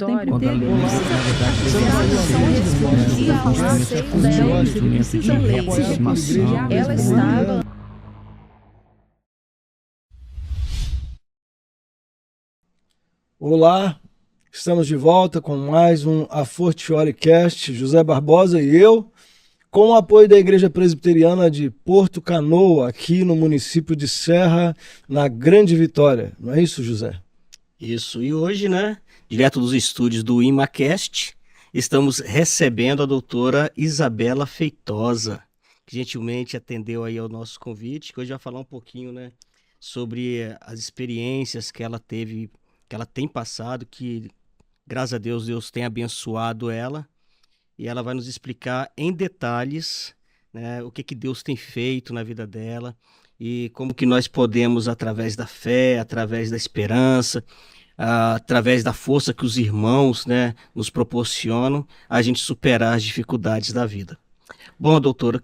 auditório. Quando a Lenista, na verdade, precisa ler. Ela estava... Olá, estamos de volta com mais um A Fortiori Cast, José Barbosa e eu, com o apoio da Igreja Presbiteriana de Porto Canoa, aqui no município de Serra, na Grande Vitória. Não é isso, José? Isso, e hoje, direto dos estúdios do ImaCast, estamos recebendo a doutora Isabela Feitosa, que gentilmente atendeu aí ao nosso convite, que hoje vai falar um pouquinho, sobre as experiências que ela teve, que ela tem passado, que graças a Deus, Deus tem abençoado ela, e ela vai nos explicar em detalhes, o que Deus tem feito na vida dela, e como que nós podemos, através da fé, através da esperança, através da força que os irmãos, nos proporcionam, a gente superar as dificuldades da vida. Bom, doutora,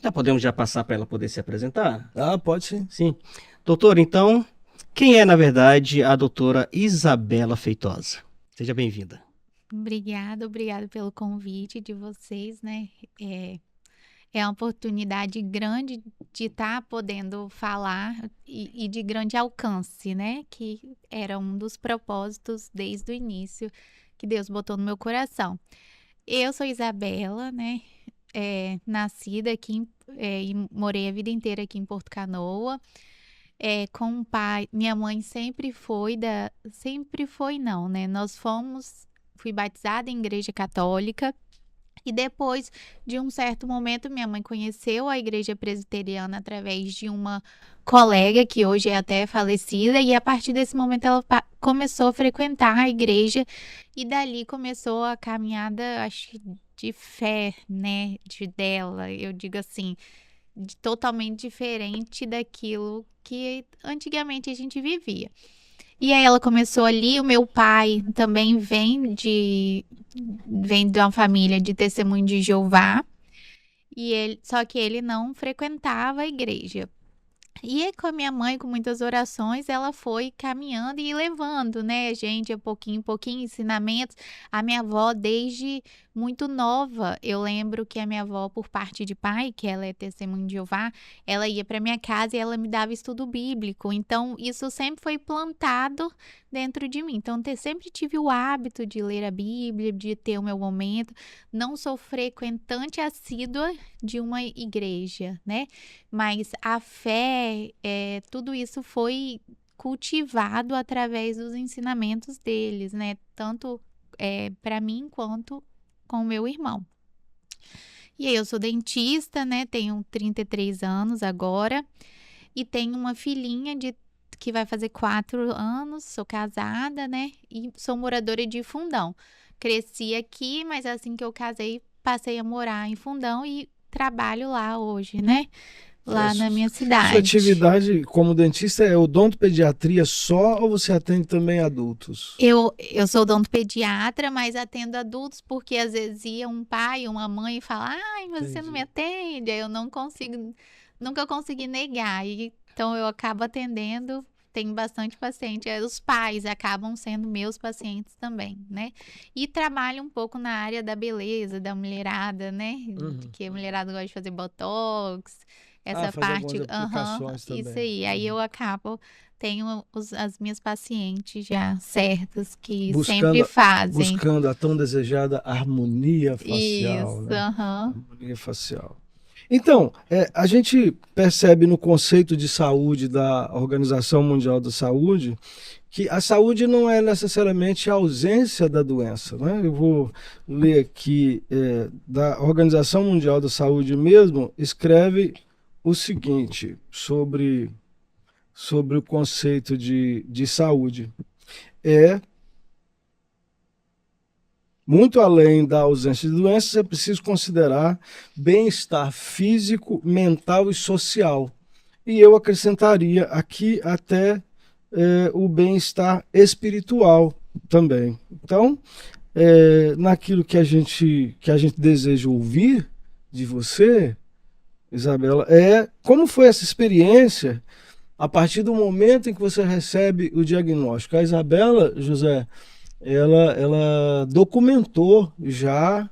já podemos passar para ela poder se apresentar? Pode sim. Sim. Doutora, então, quem é, na verdade, a doutora Isabela Feitosa? Seja bem-vinda. Obrigada pelo convite de vocês, É uma oportunidade grande de estar podendo falar e de grande alcance, que era um dos propósitos desde o início que Deus botou no meu coração. Eu sou Isabela, nascida aqui e morei a vida inteira aqui em Porto Canoa. Com o pai, minha mãe fui batizada em igreja católica. E depois de um certo momento, minha mãe conheceu a igreja presbiteriana através de uma colega que hoje é até falecida. E a partir desse momento ela começou a frequentar a igreja e dali começou a caminhada, acho, de fé, dela. Eu digo assim, totalmente diferente daquilo que antigamente a gente vivia. E aí ela começou ali. O meu pai também vem de uma família de testemunho de Jeová, só que ele não frequentava a igreja. E com a minha mãe, com muitas orações, ela foi caminhando e levando, a gente, pouquinho em pouquinho, ensinamentos. A minha avó, desde muito nova, eu lembro que a minha avó, por parte de pai, que ela é testemunho de Jeová, ela ia para minha casa e ela me dava estudo bíblico. Então, isso sempre foi plantado dentro de mim. Então, sempre tive o hábito de ler a Bíblia, de ter o meu momento. Não sou frequentante assídua de uma igreja, Mas a fé, tudo isso foi cultivado através dos ensinamentos deles, Tanto para mim quanto com o meu irmão. E aí eu sou dentista, tenho 33 anos agora e tenho uma filhinha que vai fazer 4 anos, sou casada, e sou moradora de Fundão. Cresci aqui, mas assim que eu casei, passei a morar em Fundão e trabalho lá hoje, lá na minha cidade. Sua atividade como dentista é odontopediatria só ou você atende também adultos? Eu sou odontopediatra, mas atendo adultos porque às vezes ia um pai ou uma mãe e fala: ai, mas você não me atende. Aí eu nunca consegui negar. Então eu acabo atendendo, tenho bastante paciente. Aí os pais acabam sendo meus pacientes também, E trabalho um pouco na área da beleza, da mulherada, Que a mulherada gosta de fazer botox, essa parte. Isso aí. Aí eu tenho as minhas pacientes já certas que sempre fazem. Buscando a tão desejada harmonia facial. Isso, Harmonia facial. Então, a gente percebe no conceito de saúde da Organização Mundial da Saúde que a saúde não é necessariamente a ausência da doença. Eu vou ler aqui da Organização Mundial da Saúde mesmo, escreve o seguinte sobre o conceito de saúde. Muito além da ausência de doenças, é preciso considerar bem-estar físico, mental e social. E eu acrescentaria aqui até o bem-estar espiritual também. Então, naquilo que a gente deseja ouvir de você, Isabela, como foi essa experiência a partir do momento em que você recebe o diagnóstico. A Isabela, José, ela documentou já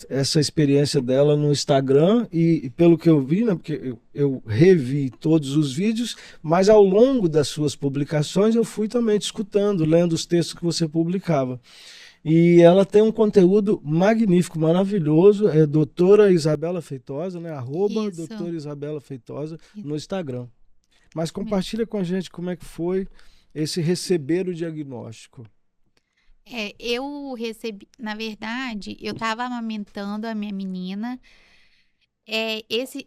essa experiência dela no Instagram e pelo que eu vi, né, porque eu revi todos os vídeos, mas ao longo das suas publicações eu fui também te escutando, lendo os textos que você publicava. E ela tem um conteúdo magnífico, maravilhoso, é doutora Isabela Feitosa, né, arroba Isso. doutora Isabela Feitosa Isso. no Instagram. Mas compartilha com a gente como é que foi esse receber o diagnóstico. Eu recebi, na verdade, eu estava amamentando a minha menina.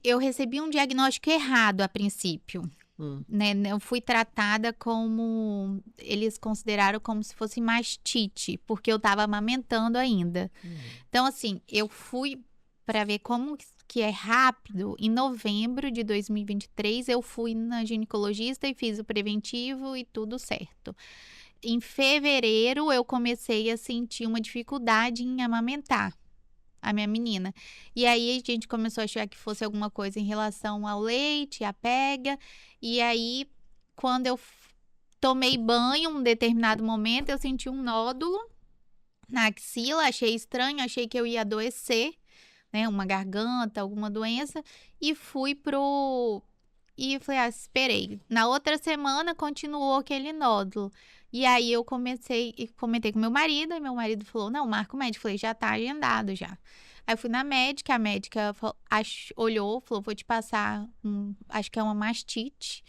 Eu recebi um diagnóstico errado a princípio, né? Eu fui tratada como, eles consideraram como se fosse mastite, porque eu estava amamentando ainda. Então, assim, eu fui para ver como que é rápido. Em novembro de 2023, eu fui na ginecologista e fiz o preventivo e tudo certo. Em fevereiro, eu comecei a sentir uma dificuldade em amamentar a minha menina. E aí, a gente começou a achar que fosse alguma coisa em relação ao leite, à pega. E aí, quando eu tomei banho, um determinado momento, eu senti um nódulo na axila. Achei estranho, achei que eu ia adoecer, né? Uma garganta, alguma doença. E fui pro... E falei, esperei. Na outra semana, continuou aquele nódulo. E aí, eu comentei com meu marido, e meu marido falou, não, marca o médico. Falei, já tá agendado, já. Aí, eu fui na médica, a médica olhou, falou, vou te passar, acho que é uma mastite,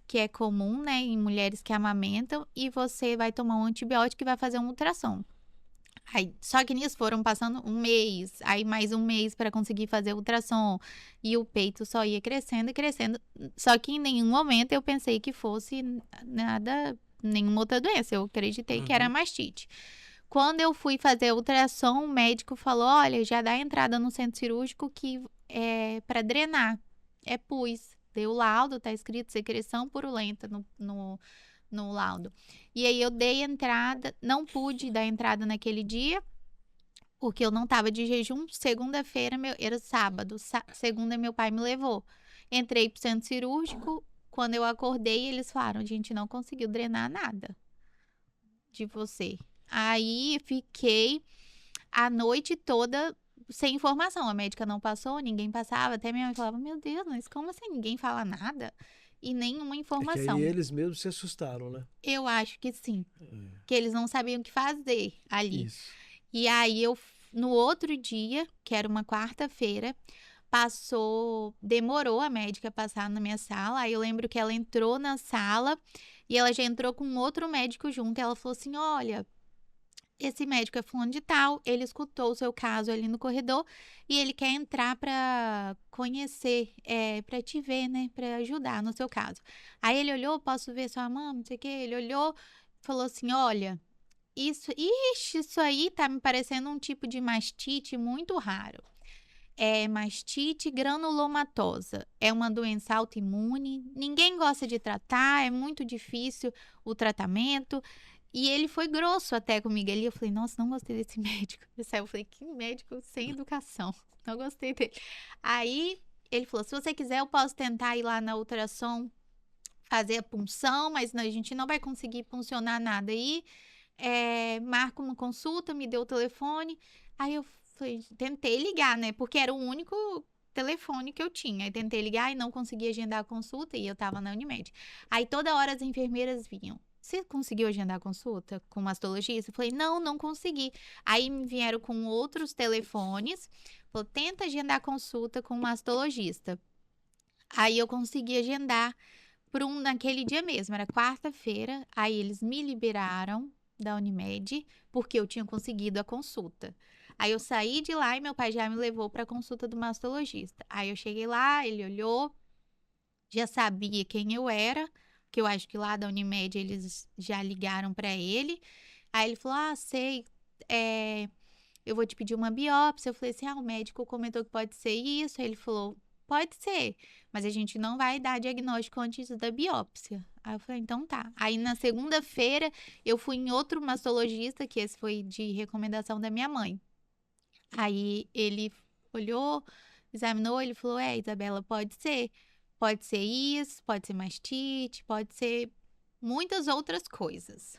que é comum, né, em mulheres que amamentam, e você vai tomar um antibiótico e vai fazer um ultrassom. Aí, só que nisso foram passando um mês, aí mais um mês para conseguir fazer o ultrassom. E o peito só ia crescendo e crescendo. Só que em nenhum momento eu pensei que fosse nada, nenhuma outra doença. Eu acreditei que era mastite. Quando eu fui fazer o ultrassom, o médico falou: olha, já dá entrada no centro cirúrgico que é para drenar. É pus. Deu laudo, tá escrito secreção purulenta no laudo. E aí eu dei entrada, não pude dar entrada naquele dia, porque eu não estava de jejum. Segunda-feira, era sábado, segunda meu pai me levou. Entrei pro centro cirúrgico, quando eu acordei, eles falaram, a gente não conseguiu drenar nada de você. Aí fiquei a noite toda sem informação. A médica não passou, ninguém passava. Até minha mãe falava, meu Deus, mas como assim ninguém fala nada? E nenhuma É que informação. aí eles mesmos se assustaram, né? Eu acho que sim. Que eles não sabiam o que fazer ali. Isso. E aí no outro dia, que era uma quarta-feira, demorou a médica passar na minha sala. Aí eu lembro que ela entrou na sala e ela já entrou com outro médico junto. E ela falou assim: olha, esse médico é fulano de tal, ele escutou o seu caso ali no corredor e ele quer entrar para conhecer, para te ver, né, para ajudar no seu caso. Aí ele olhou, posso ver sua mão, não sei o quê. Ele olhou, falou assim: olha, isso aí tá me parecendo um tipo de mastite muito raro. É mastite granulomatosa. É uma doença autoimune, ninguém gosta de tratar, é muito difícil o tratamento. E ele foi grosso até comigo ali. Eu falei, nossa, não gostei desse médico. Eu falei, que médico sem educação. Não gostei dele. Aí ele falou, se você quiser, eu posso tentar ir lá na ultrassom fazer a punção, mas a gente não vai conseguir puncionar nada aí. Marca uma consulta, me deu o telefone. Aí eu tentei ligar, né? Porque era o único telefone que eu tinha. Aí tentei ligar e não consegui agendar a consulta e eu tava na Unimed. Aí toda hora as enfermeiras vinham. Você conseguiu agendar a consulta com o mastologista? Eu falei, não consegui. Aí me vieram com outros telefones. Falou, tenta agendar a consulta com o mastologista. Aí eu consegui agendar naquele dia mesmo, era quarta-feira. Aí eles me liberaram da Unimed, porque eu tinha conseguido a consulta. Aí eu saí de lá e meu pai já me levou para a consulta do mastologista. Aí eu cheguei lá, ele olhou, já sabia quem eu era, que eu acho que lá da Unimed eles já ligaram para ele. Aí ele falou, sei, eu vou te pedir uma biópsia. Eu falei assim, o médico comentou que pode ser isso. Aí ele falou, pode ser, mas a gente não vai dar diagnóstico antes da biópsia. Aí eu falei, então tá. Aí na segunda-feira eu fui em outro mastologista, que esse foi de recomendação da minha mãe. Aí ele olhou, examinou, ele falou, Isabela, pode ser isso, pode ser mastite, pode ser muitas outras coisas.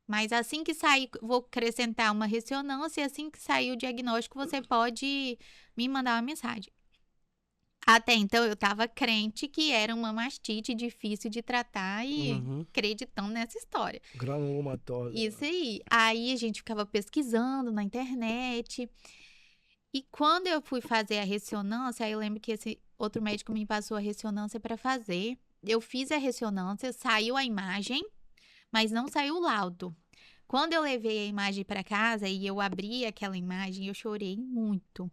Mas assim que sair, vou acrescentar uma ressonância, e assim que sair o diagnóstico, você pode me mandar uma mensagem. Até então, eu estava crente que era uma mastite difícil de tratar e acreditando nessa história. Granulomatose. Isso aí. Aí a gente ficava pesquisando na internet. E quando eu fui fazer a ressonância, aí eu lembro que esse outro médico me passou a ressonância para fazer. Eu fiz a ressonância, saiu a imagem, mas não saiu o laudo. Quando eu levei a imagem para casa e eu abri aquela imagem, eu chorei muito.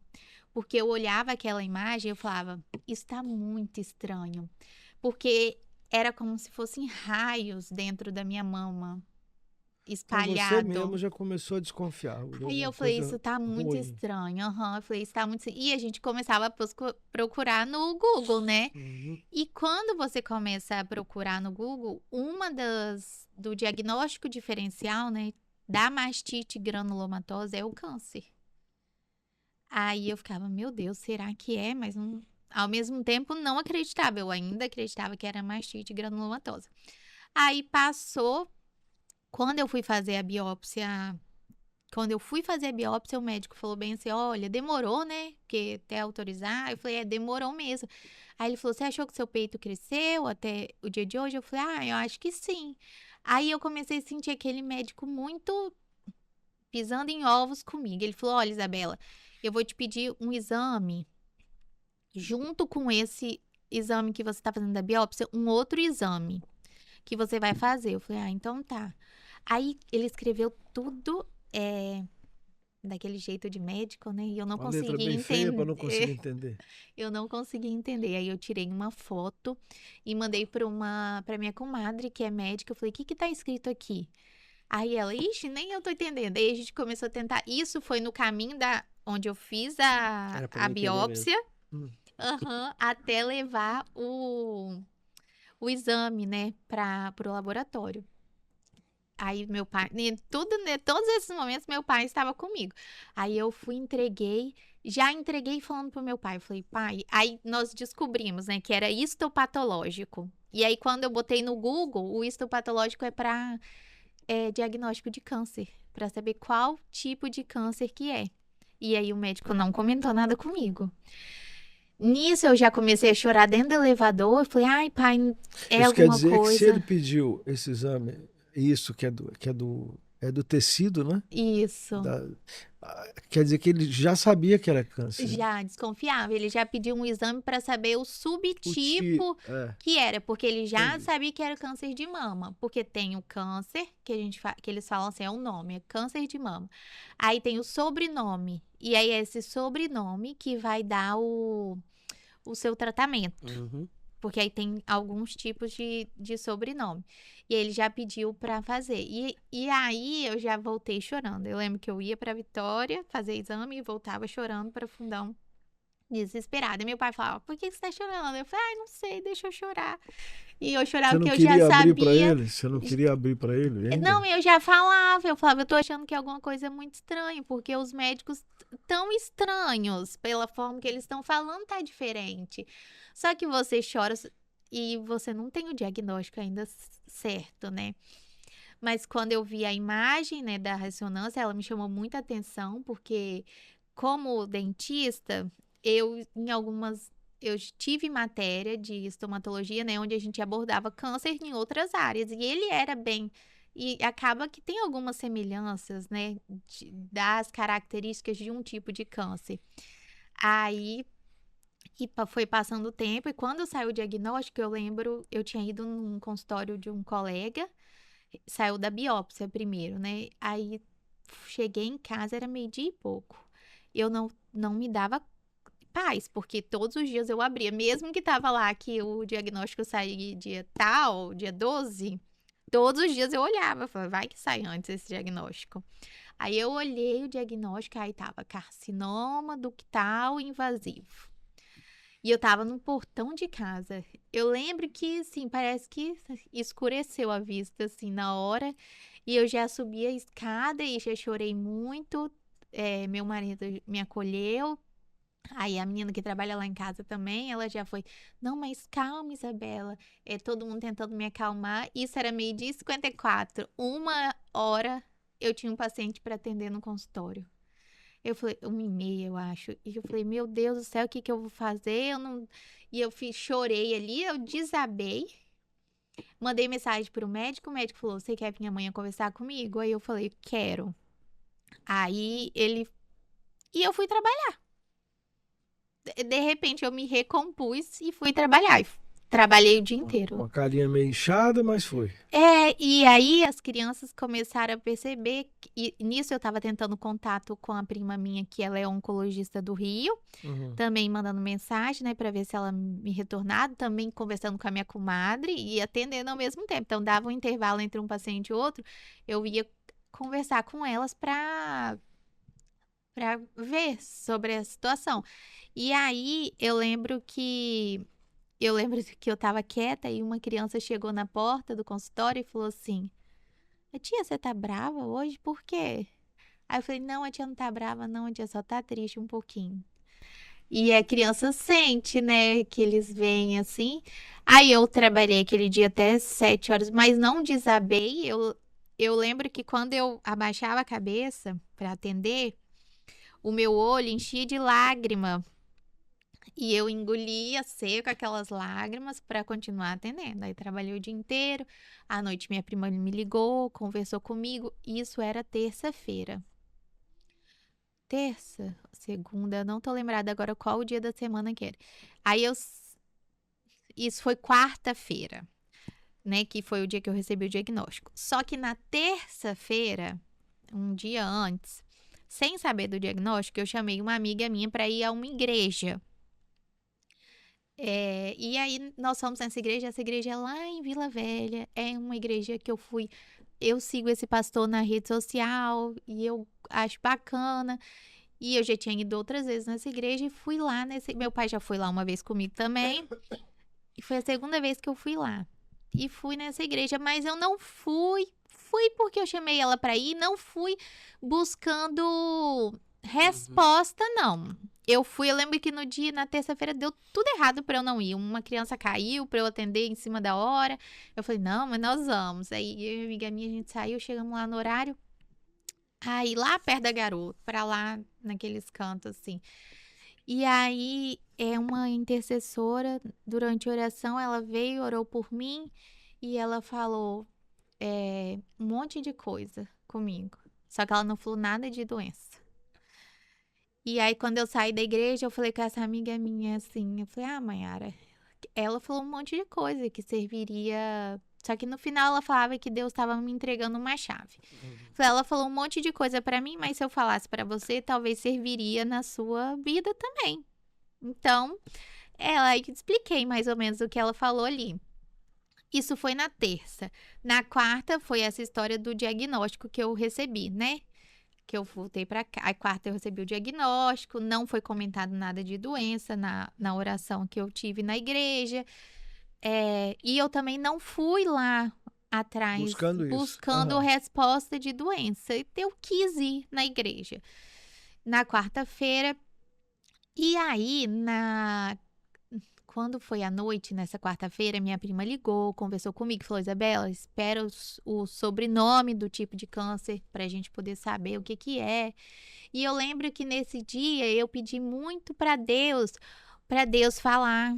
Porque eu olhava aquela imagem e eu falava, isso tá muito estranho. Porque era como se fossem raios dentro da minha mama, Então espalhado. você mesmo já começou a desconfiar. Aí eu falei, isso tá muito estranho. Eu falei, isso tá muito estranho. E a gente começava a procurar no Google, né? E quando você começa a procurar no Google, do diagnóstico diferencial, né, da mastite granulomatose é o câncer. Aí eu ficava, meu Deus, será que é? Mas não, ao mesmo tempo não acreditava. Eu ainda acreditava que era mastite granulomatose. Aí passou, quando eu fui fazer a biópsia, o médico falou bem assim, olha, demorou, né? Porque até autorizar. Eu falei, demorou mesmo. Aí ele falou, você achou que seu peito cresceu até o dia de hoje? Eu falei, eu acho que sim. Aí eu comecei a sentir aquele médico muito pisando em ovos comigo. Ele falou, olha, Isabela, eu vou te pedir um exame, junto com esse exame que você está fazendo da biópsia, um outro exame que você vai fazer. Eu falei, então tá. Aí ele escreveu tudo daquele jeito de médico, né? E eu não Uma letra conseguia bem feia entender. para não conseguir entender. Eu não conseguia entender. Aí eu tirei uma foto e mandei para minha comadre, que é médica. Eu falei, o que tá escrito aqui? Aí ela, ixi, nem eu tô entendendo. Aí a gente começou a tentar. Isso foi no caminho onde eu fiz a biópsia, até levar o exame, né, pro laboratório. Aí meu pai, todos esses momentos, meu pai estava comigo. Aí eu já entreguei falando pro meu pai. Eu falei, pai, aí nós descobrimos, né, que era histopatológico. E aí quando eu botei no Google, o histopatológico é para diagnóstico de câncer, para saber qual tipo de câncer que é. E aí o médico não comentou nada comigo. Nisso eu já comecei a chorar dentro do elevador. Eu falei, ai, pai, Isso alguma quer dizer coisa. que se ele pediu esse exame, isso que é do tecido, né? Isso. Quer dizer que ele já sabia que era câncer. Já desconfiava. Ele já pediu um exame para saber o subtipo que era, porque ele já sabia que era câncer de mama. Porque tem o câncer, que eles falam assim, é o nome, é câncer de mama. Aí tem o sobrenome. E aí é esse sobrenome que vai dar o seu tratamento. Porque aí tem alguns tipos de sobrenome. E ele já pediu para fazer. E aí eu já voltei chorando. Eu lembro que eu ia para Vitória fazer exame e voltava chorando para Fundão, desesperada. E meu pai falava, por que você tá chorando? Eu falei, não sei, deixa eu chorar. E eu chorava porque eu já sabia. Você não queria abrir para ele ainda? Não, eu já falava. Eu falava, eu tô achando que é alguma coisa muito estranha, porque os médicos tão estranhos, pela forma que eles estão falando, tá diferente. Só que você chora e você não tem o diagnóstico ainda certo, né? Mas quando eu vi a imagem, né, da ressonância, ela me chamou muita atenção, porque como dentista, eu tive matéria de estomatologia, né, onde a gente abordava câncer em outras áreas, e ele era e acaba que tem algumas semelhanças, né, das características de um tipo de câncer. Aí, foi passando o tempo, e quando saiu o diagnóstico, eu lembro, eu tinha ido num consultório de um colega, saiu da biópsia primeiro, né, aí cheguei em casa, era 12:30 e pouco. Eu não me dava paz, porque todos os dias eu abria, mesmo que tava lá que o diagnóstico saía dia tal, dia 12, todos os dias eu olhava, falava, vai que sai antes esse diagnóstico. Aí eu olhei o diagnóstico, aí tava carcinoma ductal invasivo. E eu tava no portão de casa. Eu lembro que, assim, parece que escureceu a vista, assim, na hora. E eu já subi a escada e já chorei muito. Meu marido me acolheu. Aí a menina que trabalha lá em casa também, ela já foi, não, mas calma, Isabela, todo mundo tentando me acalmar. Isso era 12:54, hora eu tinha um paciente para atender no consultório. Eu falei, 1h30, eu acho. E eu falei, meu Deus do céu, o que que eu vou fazer? E eu chorei ali, eu desabei. Mandei mensagem pro médico, o médico falou, você quer vir amanhã conversar comigo? Aí eu falei, quero. Aí ele... E eu fui trabalhar. De repente eu me recompus e fui trabalhar. E trabalhei o dia inteiro. Uma carinha meio inchada, mas foi. E aí as crianças começaram a perceber, e nisso eu estava tentando contato com a prima minha, que ela é oncologista do Rio, também mandando mensagem, né, para ver se ela me retornava, também conversando com a minha comadre e atendendo ao mesmo tempo. Então dava um intervalo entre um paciente e outro, eu ia conversar com elas para ver sobre a situação. E aí eu lembro que eu tava quieta e uma criança chegou na porta do consultório e falou assim: tia, você tá brava hoje? Por quê? Aí eu falei: não, a tia não tá brava, não, a tia só tá triste um pouquinho. E a criança sente, né, que eles vêm assim. Aí eu trabalhei aquele dia até 7 horas, mas não desabei. Eu lembro que quando eu abaixava a cabeça para atender, o meu olho enchia de lágrima. E eu engolia seco aquelas lágrimas para continuar atendendo. Aí trabalhei o dia inteiro. À noite minha prima me ligou, conversou comigo. Isso era terça-feira. Terça, segunda, não tô lembrada agora qual o dia da semana que era. Isso foi quarta-feira, né, que foi o dia que eu recebi o diagnóstico. Só que na terça-feira, um dia antes, sem saber do diagnóstico, eu chamei uma amiga minha para ir a uma igreja. E aí nós fomos nessa igreja é lá em Vila Velha, é uma igreja que eu sigo esse pastor na rede social e eu acho bacana, e eu já tinha ido outras vezes nessa igreja e fui lá meu pai já foi lá uma vez comigo também, e foi a segunda vez que eu fui lá, e fui nessa igreja, mas eu não fui porque eu chamei ela para ir, não fui buscando resposta, não. Eu lembro que na terça-feira deu tudo errado pra eu não ir. Uma criança caiu pra eu atender em cima da hora. Eu falei, não, mas nós vamos. Aí eu e a amiga minha, a gente saiu, chegamos lá no horário. Aí lá perto da Garota, pra lá, naqueles cantos assim. E aí uma intercessora, durante a oração, ela veio, orou por mim e ela falou um monte de coisa comigo. Só que ela não falou nada de doença. E aí, quando eu saí da igreja, eu falei com essa amiga minha, assim, eu falei, Mayara, ela falou um monte de coisa que serviria... Só que no final ela falava que Deus estava me entregando uma chave. Ela falou um monte de coisa pra mim, mas se eu falasse pra você, talvez serviria na sua vida também. Então, eu expliquei mais ou menos o que ela falou ali. Isso foi na terça. Na quarta, foi essa história do diagnóstico que eu recebi, né? Que eu voltei para cá. A quarta eu recebi o diagnóstico, não foi comentado nada de doença na oração que eu tive na igreja. E eu também não fui lá atrás buscando resposta de doença. Eu quis ir na igreja na quarta-feira. E aí, quando foi à noite, nessa quarta-feira, minha prima ligou, conversou comigo, falou, Isabela, espera o sobrenome do tipo de câncer pra gente poder saber o que é. E eu lembro que nesse dia eu pedi muito pra Deus falar.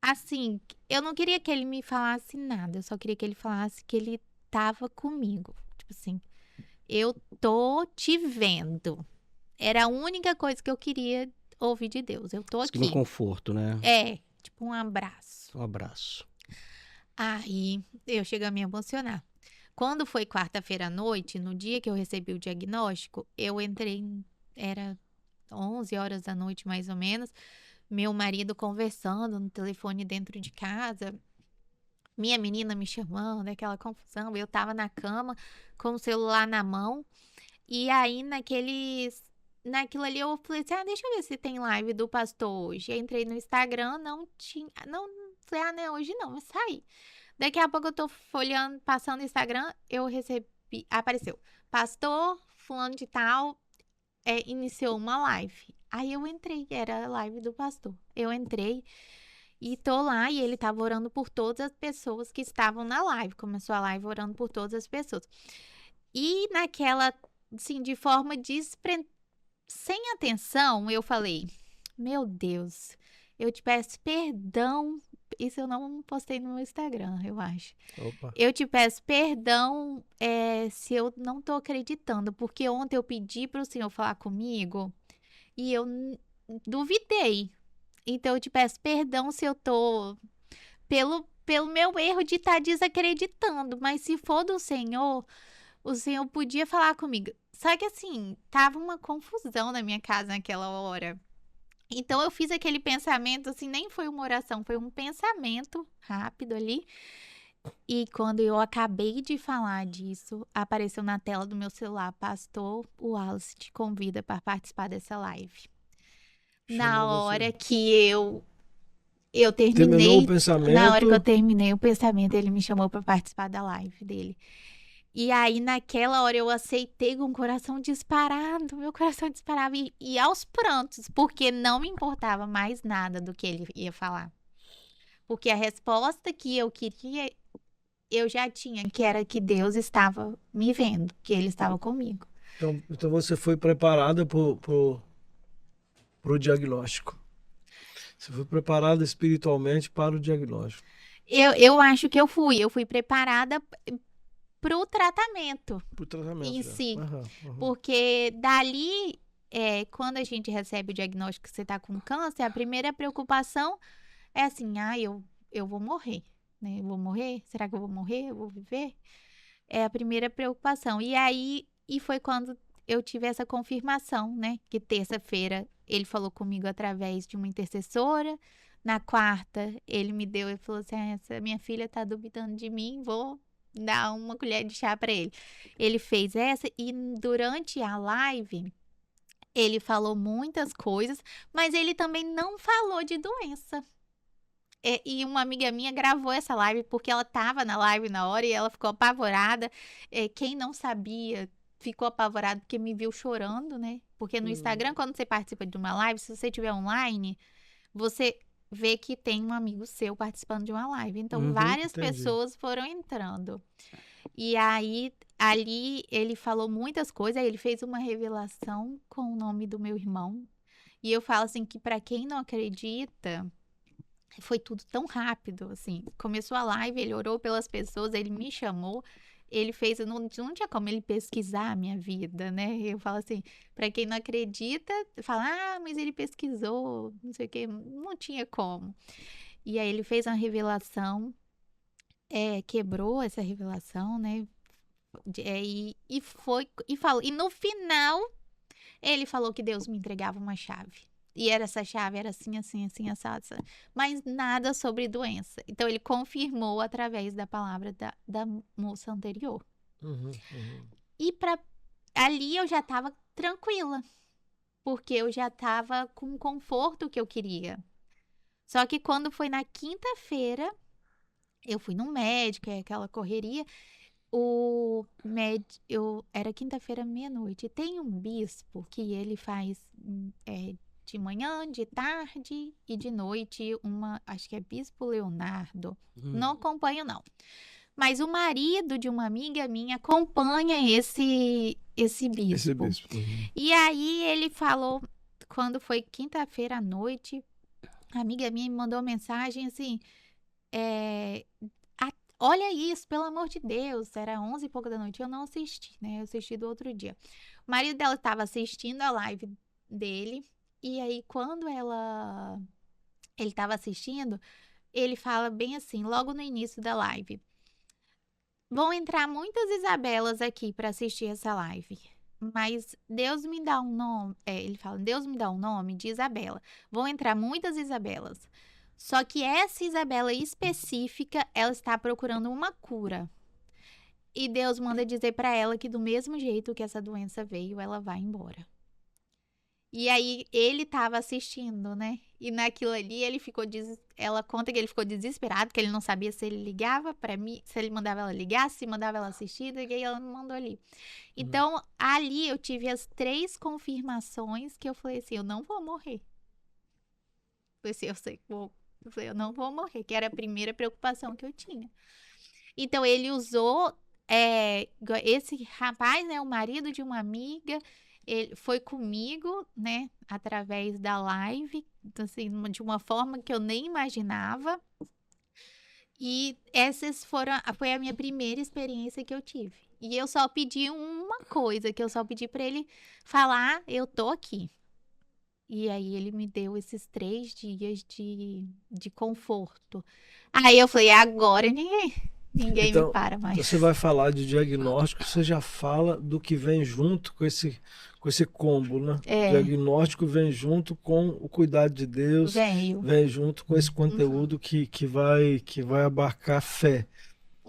Assim, eu não queria que ele me falasse nada, eu só queria que ele falasse que ele tava comigo. Tipo assim, eu tô te vendo. Era a única coisa que eu queria ouvir de Deus. Eu tô aqui. No conforto, né? Tipo um abraço. Um abraço. Aí eu chego a me emocionar. Quando foi quarta-feira à noite, no dia que eu recebi o diagnóstico, eu entrei, era 11 horas da noite mais ou menos, meu marido conversando no telefone dentro de casa, minha menina me chamando, aquela confusão, eu tava na cama com o celular na mão, e aí naquilo ali eu falei assim, deixa eu ver se tem live do pastor hoje. Eu entrei no Instagram, não tinha, falei, não é hoje não, mas saí. Daqui a pouco eu tô folheando, passando no Instagram, eu recebi, apareceu, pastor fulano de tal, iniciou uma live. Aí eu entrei, era a live do pastor. Eu entrei e tô lá e ele tava orando por todas as pessoas que estavam na live. Começou a live orando por todas as pessoas. E naquela, assim, de forma sem atenção, eu falei, meu Deus, eu te peço perdão. Isso eu não postei no meu Instagram, eu acho. Opa. Eu te peço perdão se eu não tô acreditando, porque ontem eu pedi para o Senhor falar comigo e eu duvidei. Então eu te peço perdão se eu tô pelo meu erro de estar desacreditando, mas se for do Senhor, o Senhor podia falar comigo. Só que assim, tava uma confusão na minha casa naquela hora. Então eu fiz aquele pensamento, assim, nem foi uma oração, foi um pensamento rápido ali. E quando eu acabei de falar disso, apareceu na tela do meu celular, Pastor Wallace te convida para participar dessa live. Na Chamou hora você. que eu Terminou o terminei, na hora que eu pensamento. terminei o pensamento, ele me chamou para participar da live dele. E aí, naquela hora, eu aceitei com o coração disparado, meu coração disparava e aos prantos, porque não me importava mais nada do que ele ia falar. Porque a resposta que eu queria, eu já tinha, que era que Deus estava me vendo, que Ele estava comigo. Então você foi preparada pro diagnóstico. Você foi preparada espiritualmente para o diagnóstico. Eu acho que eu fui preparada para o tratamento Pro tratamento em já. si. Aham. Porque dali, quando a gente recebe o diagnóstico que você está com câncer, a primeira preocupação é assim, eu vou morrer, né? Eu vou morrer? Será que eu vou morrer? Eu vou viver? É a primeira preocupação. E aí, foi quando eu tive essa confirmação, né? Que terça-feira ele falou comigo através de uma intercessora. Na quarta, ele falou assim: essa minha filha tá duvidando de mim, vou dar uma colher de chá para ele. Ele fez essa e durante a live ele falou muitas coisas, mas ele também não falou de doença. E uma amiga minha gravou essa live porque ela tava na live na hora e ela ficou apavorada. Quem não sabia ficou apavorado porque me viu chorando, né? Porque no Instagram, quando você participa de uma live, se você estiver online, você vê que tem um amigo seu participando de uma live. Então, várias Entendi. pessoas foram entrando. E aí, ali, ele falou muitas coisas. Aí ele fez uma revelação com o nome do meu irmão. E eu falo assim que para quem não acredita, foi tudo tão rápido, assim. Começou a live, ele orou pelas pessoas, ele me chamou, ele fez, não tinha como ele pesquisar a minha vida, né? Eu falo assim, para quem não acredita, fala, mas ele pesquisou, não sei o quê, não tinha como. E aí ele fez uma revelação, quebrou essa revelação, né? E no final, ele falou que Deus me entregava uma chave. E essa chave era assim, assim, assim, assado. Mas nada sobre doença. Então, ele confirmou através da palavra da moça anterior. E ali eu já estava tranquila. Porque eu já estava com o conforto que eu queria. Só que quando foi na quinta-feira, eu fui no médico, aquela correria. Era quinta-feira, meia-noite. Tem um bispo que ele faz de manhã, de tarde e de noite, acho que é Bispo Leonardo. Não acompanho, não. Mas o marido de uma amiga minha acompanha esse bispo. Esse bispo. E aí ele falou, quando foi quinta-feira à noite, a amiga minha me mandou uma mensagem assim, olha isso, pelo amor de Deus, era 11 e pouco da noite, eu não assisti, né? Eu assisti do outro dia. O marido dela estava assistindo a live dele, e aí quando ele estava assistindo, ele fala bem assim, logo no início da live: vão entrar muitas Isabelas aqui para assistir essa live, mas Deus me dá um nome, ele fala, Deus me dá um nome de Isabela. Vão entrar muitas Isabelas. Só que essa Isabela específica, ela está procurando uma cura. E Deus manda dizer para ela que do mesmo jeito que essa doença veio, ela vai embora. E aí ele estava assistindo, né? E naquilo ali ela conta que ele ficou desesperado, que ele não sabia se ele ligava para mim, se ele mandava ela ligar, se mandava ela assistir, e aí ela me mandou ali. Então, ali eu tive as 3 confirmações que eu falei assim, eu não vou morrer. Eu falei assim, eu não vou morrer, que era a primeira preocupação que eu tinha. Então, ele usou esse rapaz, né, o marido de uma amiga, ele foi comigo, né, através da live, então, assim, de uma forma que eu nem imaginava. E foi a minha primeira experiência que eu tive. E eu só pedi uma coisa, que eu só pedi para ele falar, eu tô aqui. E aí ele me deu esses 3 dias de conforto. Aí eu falei, agora ninguém Então, me para mais. você vai falar de diagnóstico, você já fala do que vem junto com esse combo, né? É. Diagnóstico vem junto com o cuidado de Deus, Veio. vem junto com esse conteúdo que vai abarcar fé.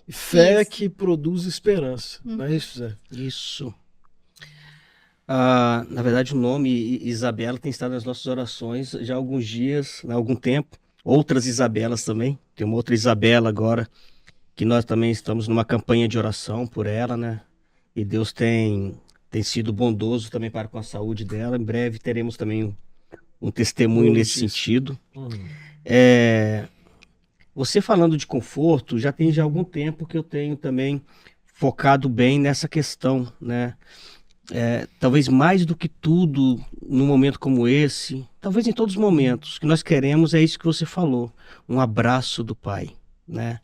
E fé Isso. que produz esperança, não é isso, Zé? Isso. Na verdade, o nome Isabela tem estado nas nossas orações já há alguns dias, há algum tempo. Outras Isabelas também. Tem uma outra Isabela agora, que nós também estamos numa campanha de oração por ela, né? E Deus tem sido bondoso também para com a saúde dela. Em breve teremos também um testemunho Boa nesse notícia. sentido. Uhum. Você falando de conforto, já tem já algum tempo que eu tenho também focado bem nessa questão, né? Talvez mais do que tudo, num momento como esse, talvez em todos os momentos, o que nós queremos é isso que você falou, um abraço do Pai, né?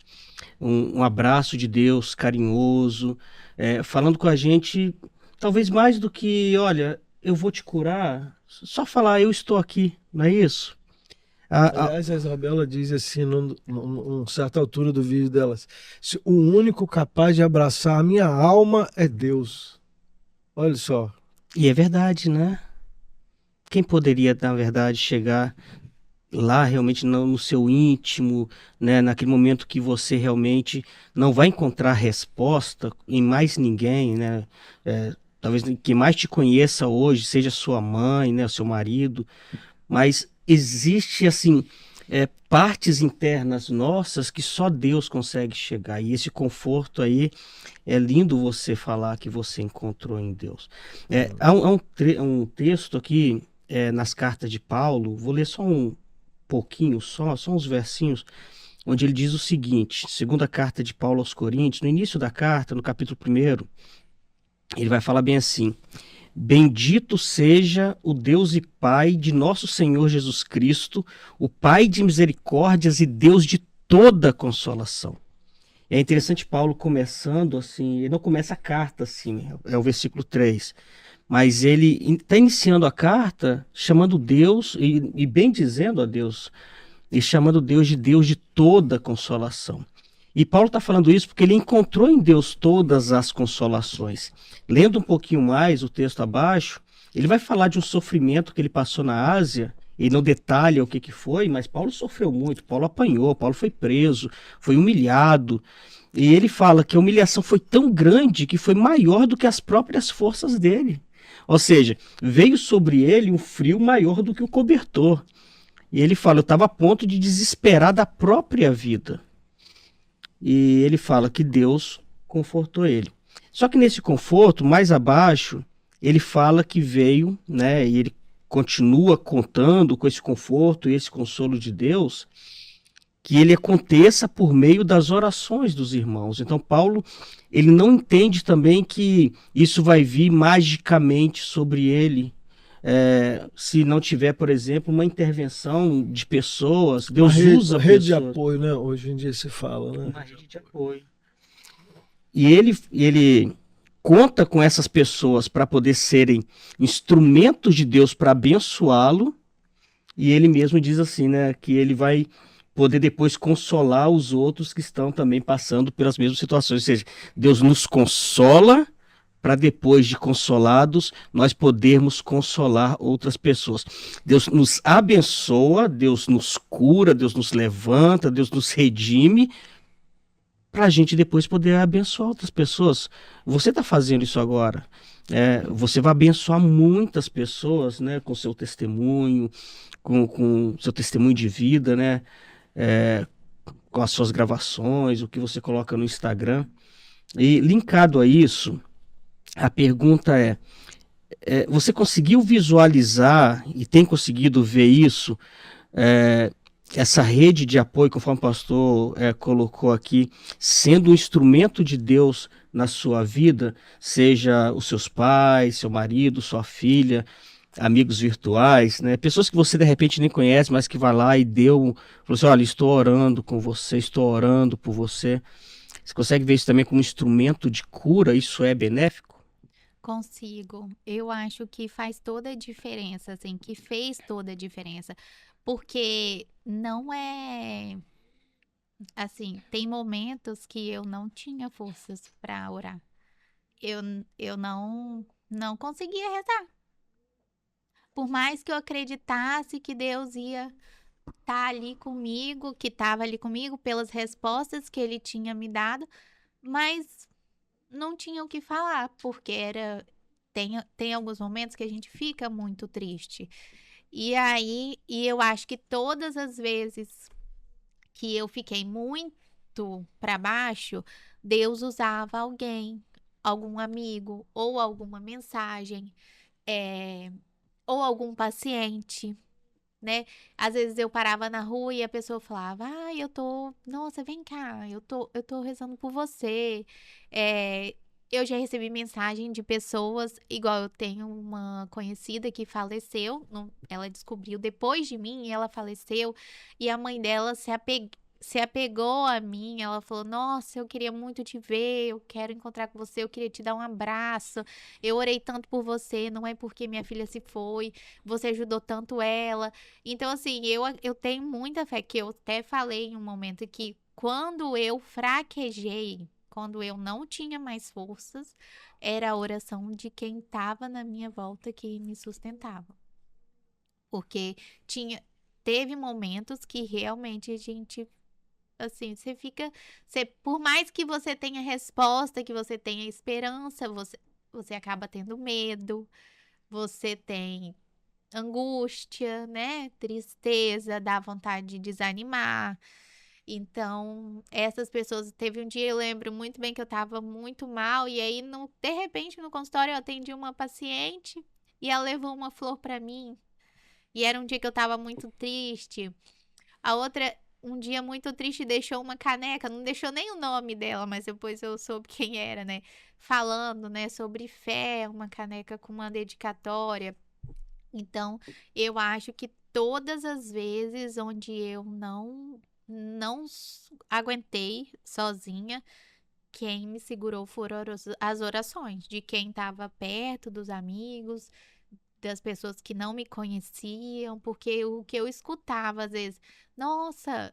Um abraço de Deus carinhoso, falando com a gente, talvez mais do que, olha, eu vou te curar, só falar, eu estou aqui, não é isso? Aliás, a Isabela diz assim, numa certa altura do vídeo delas, o único capaz de abraçar a minha alma é Deus. Olha só. E é verdade, né? Quem poderia, na verdade, chegar lá realmente no seu íntimo, né? Naquele momento que você realmente não vai encontrar resposta em mais ninguém, né? Talvez quem mais te conheça hoje seja sua mãe, né? O seu marido, mas existe assim partes internas nossas que só Deus consegue chegar, e esse conforto aí é lindo você falar que você encontrou em Deus. Há um texto aqui nas cartas de Paulo, vou ler só um pouquinho, só uns versinhos, onde ele diz o seguinte, segunda carta de Paulo aos Coríntios, no início da carta, no capítulo 1, ele vai falar bem assim: bendito seja o Deus e Pai de nosso Senhor Jesus Cristo, o Pai de misericórdias e Deus de toda consolação. É interessante Paulo começando assim, ele não começa a carta assim, é o versículo 3, mas ele está iniciando a carta chamando Deus e bendizendo a Deus, e chamando Deus de toda consolação. E Paulo está falando isso porque ele encontrou em Deus todas as consolações. Lendo um pouquinho mais o texto abaixo, ele vai falar de um sofrimento que ele passou na Ásia, e não detalha o que foi, mas Paulo sofreu muito, Paulo apanhou, Paulo foi preso, foi humilhado, e ele fala que a humilhação foi tão grande que foi maior do que as próprias forças dele. Ou seja, veio sobre ele um frio maior do que o cobertor. E ele fala, eu estava a ponto de desesperar da própria vida. E ele fala que Deus confortou ele. Só que nesse conforto, mais abaixo, ele fala que veio, né, e ele continua contando com esse conforto e esse consolo de Deus, que ele aconteça por meio das orações dos irmãos. Então Paulo, ele não entende também que isso vai vir magicamente sobre ele, se não tiver, por exemplo, uma intervenção de pessoas. Deus usa rede de pessoas. apoio, né? Hoje em dia se fala, né? Uma rede de apoio. E ele conta com essas pessoas para poder serem instrumentos de Deus para abençoá-lo, e ele mesmo diz assim, né, que ele vai poder depois consolar os outros que estão também passando pelas mesmas situações. Ou seja, Deus nos consola para depois de consolados, nós podermos consolar outras pessoas. Deus nos abençoa, Deus nos cura, Deus nos levanta, Deus nos redime, para a gente depois poder abençoar outras pessoas. Você está fazendo isso agora. Você vai abençoar muitas pessoas, né, com seu testemunho, com seu testemunho de vida, né, com as suas gravações, o que você coloca no Instagram. E linkado a isso, a pergunta você conseguiu visualizar e tem conseguido ver isso essa rede de apoio, conforme o pastor colocou aqui, sendo um instrumento de Deus na sua vida, seja os seus pais, seu marido, sua filha, amigos virtuais, né? Pessoas que você de repente nem conhece, mas que vai lá e falou assim, olha, estou orando com você, estou orando por você. Você consegue ver isso também como instrumento de cura? Isso é benéfico? Consigo. Eu acho que faz toda a diferença, assim, que fez toda a diferença. Porque não é assim, tem momentos que eu não tinha forças para orar. Eu, eu não conseguia rezar. Por mais que eu acreditasse que Deus ia estar ali comigo, que estava ali comigo pelas respostas que ele tinha me dado, mas não tinha o que falar, porque tem alguns momentos que a gente fica muito triste. E eu acho que todas as vezes que eu fiquei muito para baixo, Deus usava alguém, algum amigo, ou alguma mensagem, ou algum paciente, né? Às vezes eu parava na rua e a pessoa falava, nossa, vem cá, eu tô rezando por você. Eu já recebi mensagem de pessoas, igual eu tenho uma conhecida que faleceu, ela descobriu depois de mim, e ela faleceu, e a mãe dela se apegou a mim, ela falou, nossa, eu queria muito te ver, eu quero encontrar com você, eu queria te dar um abraço, eu orei tanto por você, não é porque minha filha se foi, você ajudou tanto ela. Então, assim, eu tenho muita fé, que eu até falei em um momento que quando eu fraquejei, quando eu não tinha mais forças, era a oração de quem estava na minha volta que me sustentava. Porque teve momentos que realmente a gente, assim, por mais que você tenha resposta, que você tenha esperança, você acaba tendo medo, você tem angústia, né? Tristeza, dá vontade de desanimar. Então, essas pessoas, teve um dia, eu lembro muito bem que eu tava muito mal, e aí, de repente, no consultório, eu atendi uma paciente e ela levou uma flor pra mim. E era um dia que eu tava muito triste. A outra, um dia muito triste, deixou uma caneca, não deixou nem o nome dela, mas depois eu soube quem era, né? Falando, né, sobre fé, uma caneca com uma dedicatória. Então, eu acho que todas as vezes onde eu não aguentei sozinha, quem me segurou foram as orações de quem estava perto, dos amigos, das pessoas que não me conheciam, porque o que eu escutava às vezes, nossa,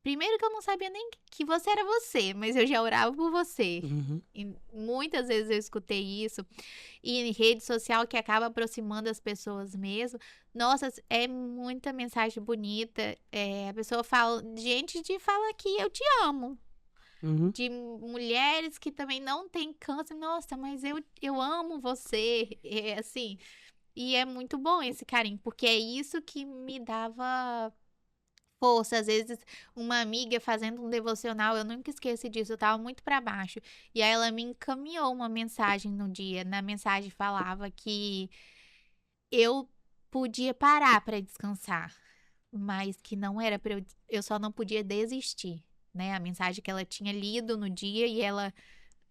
primeiro que eu não sabia nem que você era você, mas eu já orava por você. Uhum. E muitas vezes eu escutei isso. E em rede social que acaba aproximando as pessoas mesmo. Nossa, é muita mensagem bonita. A pessoa fala, gente de fala que eu te amo. Uhum. De mulheres que também não têm câncer. Nossa, mas eu amo você. É assim. E é muito bom esse carinho, porque é isso que me dava força. Às vezes, uma amiga fazendo um devocional, eu nunca esqueço disso, eu tava muito pra baixo. E aí ela me encaminhou uma mensagem no dia. Na mensagem falava que eu podia parar pra descansar, mas que não era pra eu só não podia desistir, né? A mensagem que ela tinha lido no dia e ela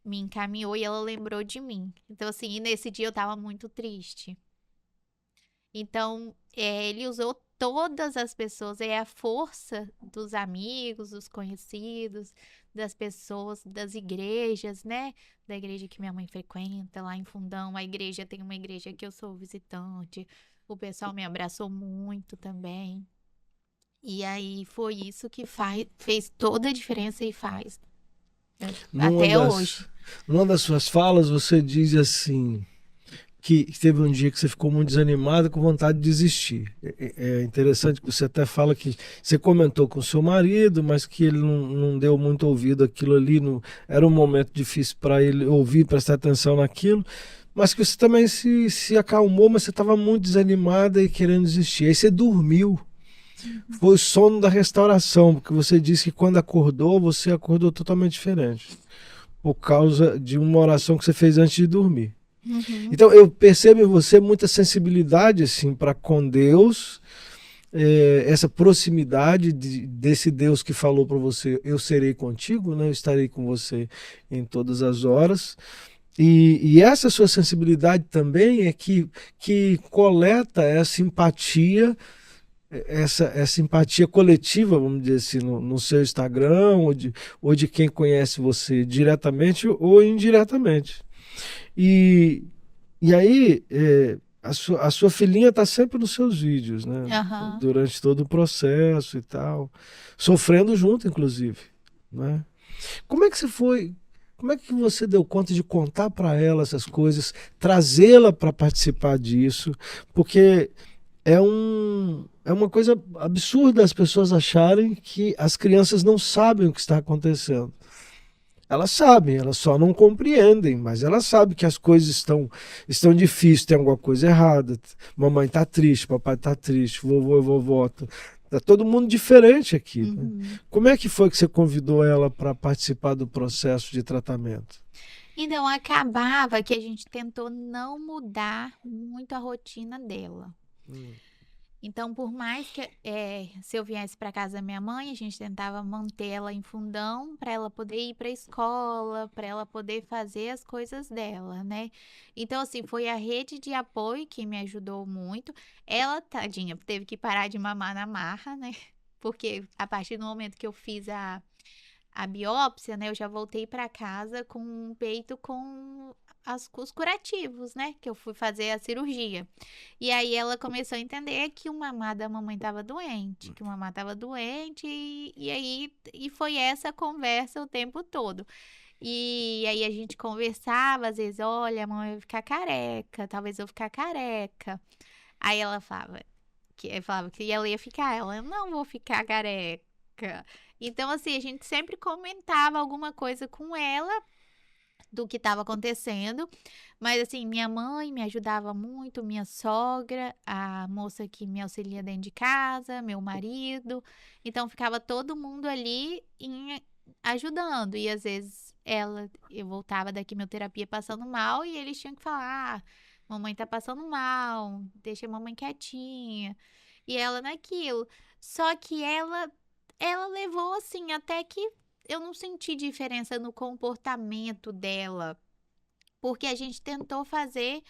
me encaminhou e ela lembrou de mim. Então, assim, e nesse dia eu tava muito triste. Então, ele usou todas as pessoas, é a força dos amigos, dos conhecidos, das pessoas, das igrejas, né? Da igreja que minha mãe frequenta, lá em Fundão, tem uma igreja que eu sou visitante, o pessoal me abraçou muito também. E aí foi isso que fez toda a diferença e faz, né? Até hoje. Numa das suas falas, você diz assim, que teve um dia que você ficou muito desanimada, com vontade de desistir. É interessante que você até fala que você comentou com o seu marido, mas que ele não deu muito ouvido àquilo ali, era um momento difícil para ele ouvir, prestar atenção naquilo, mas que você também se acalmou, mas você estava muito desanimada e querendo desistir. Aí você dormiu. Foi o sono da restauração, porque você disse que quando acordou, você acordou totalmente diferente, por causa de uma oração que você fez antes de dormir. Então eu percebo em você muita sensibilidade assim para com Deus, essa proximidade desse Deus que falou para você, eu serei contigo, né? Eu estarei com você em todas as horas. E essa sua sensibilidade também é que coleta essa empatia, essa empatia coletiva, vamos dizer assim, no seu Instagram, ou de quem conhece você diretamente ou indiretamente. E, e aí, a sua filhinha está sempre nos seus vídeos, né? Aham. Durante todo o processo e tal, sofrendo junto, inclusive, né? Como é que você foi? Como é que você deu conta de contar para ela essas coisas, trazê-la para participar disso? Porque é uma coisa absurda as pessoas acharem que as crianças não sabem o que está acontecendo. Elas sabem, elas só não compreendem, mas elas sabem que as coisas estão difíceis, tem alguma coisa errada. Mamãe está triste, papai está triste, vovô e vovó. Tá todo mundo diferente aqui. Né? Uhum. Como é que foi que você convidou ela para participar do processo de tratamento? Então, acabava que a gente tentou não mudar muito a rotina dela. Então, por mais que se eu viesse para casa da minha mãe, a gente tentava manter ela em Fundão para ela poder ir para a escola, para ela poder fazer as coisas dela, né? Então, assim, foi a rede de apoio que me ajudou muito. Ela, tadinha, teve que parar de mamar na marra, né? Porque a partir do momento que eu fiz a biópsia, né, eu já voltei para casa com um peito com os curativos, né, que eu fui fazer a cirurgia. E aí ela começou a entender que o mamar da mamãe estava doente, que o mamar estava doente, e foi essa conversa o tempo todo. E aí a gente conversava, às vezes, olha, a mamãe vai ficar careca, talvez eu ficar careca. Aí ela falava que ela ia ficar, ela, eu não vou ficar careca. Então, assim, a gente sempre comentava alguma coisa com ela do que estava acontecendo, mas assim, minha mãe me ajudava muito, minha sogra, a moça que me auxilia dentro de casa, meu marido, então ficava todo mundo ali ajudando, e às vezes eu voltava da quimioterapia passando mal, e eles tinham que falar, mamãe tá passando mal, deixa a mamãe quietinha, e ela naquilo, só que ela levou assim, até que eu não senti diferença no comportamento dela, porque a gente tentou fazer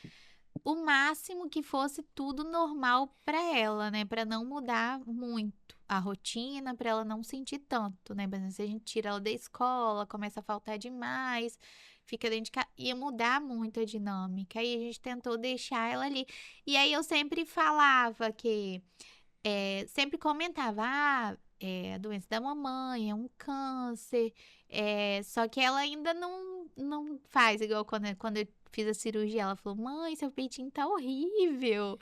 o máximo que fosse tudo normal para ela, né? Para não mudar muito a rotina, para ela não sentir tanto, né? Por exemplo, se a gente tira ela da escola, começa a faltar demais, fica dentro de casa, ia mudar muito a dinâmica. Aí a gente tentou deixar ela ali. E aí eu sempre falava que sempre comentava, é a doença da mamãe, é um câncer, só que ela ainda não faz, igual quando eu fiz a cirurgia, ela falou, mãe, seu peitinho tá horrível,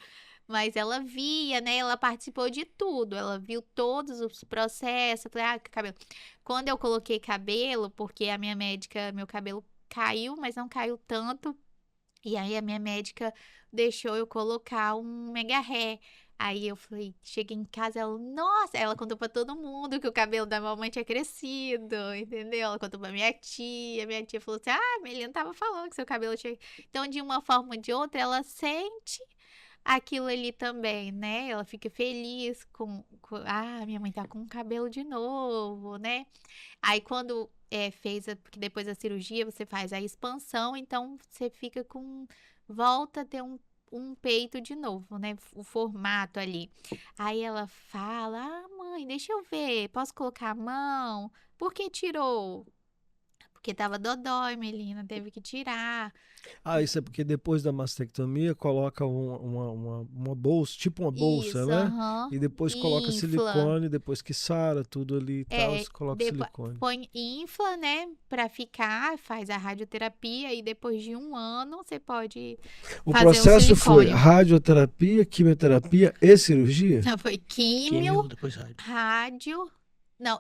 mas ela via, né, ela participou de tudo, ela viu todos os processos, eu falei, cabelo. Quando eu coloquei cabelo, porque a minha médica, meu cabelo caiu, mas não caiu tanto, e aí a minha médica deixou eu colocar um mega ré. Aí eu falei, cheguei em casa, nossa, ela contou pra todo mundo que o cabelo da mamãe tinha crescido, entendeu? Ela contou pra minha tia falou assim, Melina tava falando que seu cabelo tinha... Então, de uma forma ou de outra, ela sente aquilo ali também, né? Ela fica feliz minha mãe tá com o cabelo de novo, né? Aí quando porque depois da cirurgia você faz a expansão, então você fica volta a ter um peito de novo, né? O formato ali. Aí ela fala, mãe, deixa eu ver, posso colocar a mão? Por que tirou? Porque tava dodói, Melina, teve que tirar. Isso é porque depois da mastectomia coloca uma bolsa, tipo uma bolsa, Isso, né? aham. E depois coloca Infla. silicone, depois que sara tudo ali e tal, você coloca silicone. Infla, né, pra ficar, faz a radioterapia e depois de 1 ano você pode O fazer processo o foi silicone. radioterapia, quimioterapia e cirurgia? Foi químio, depois rádio, não,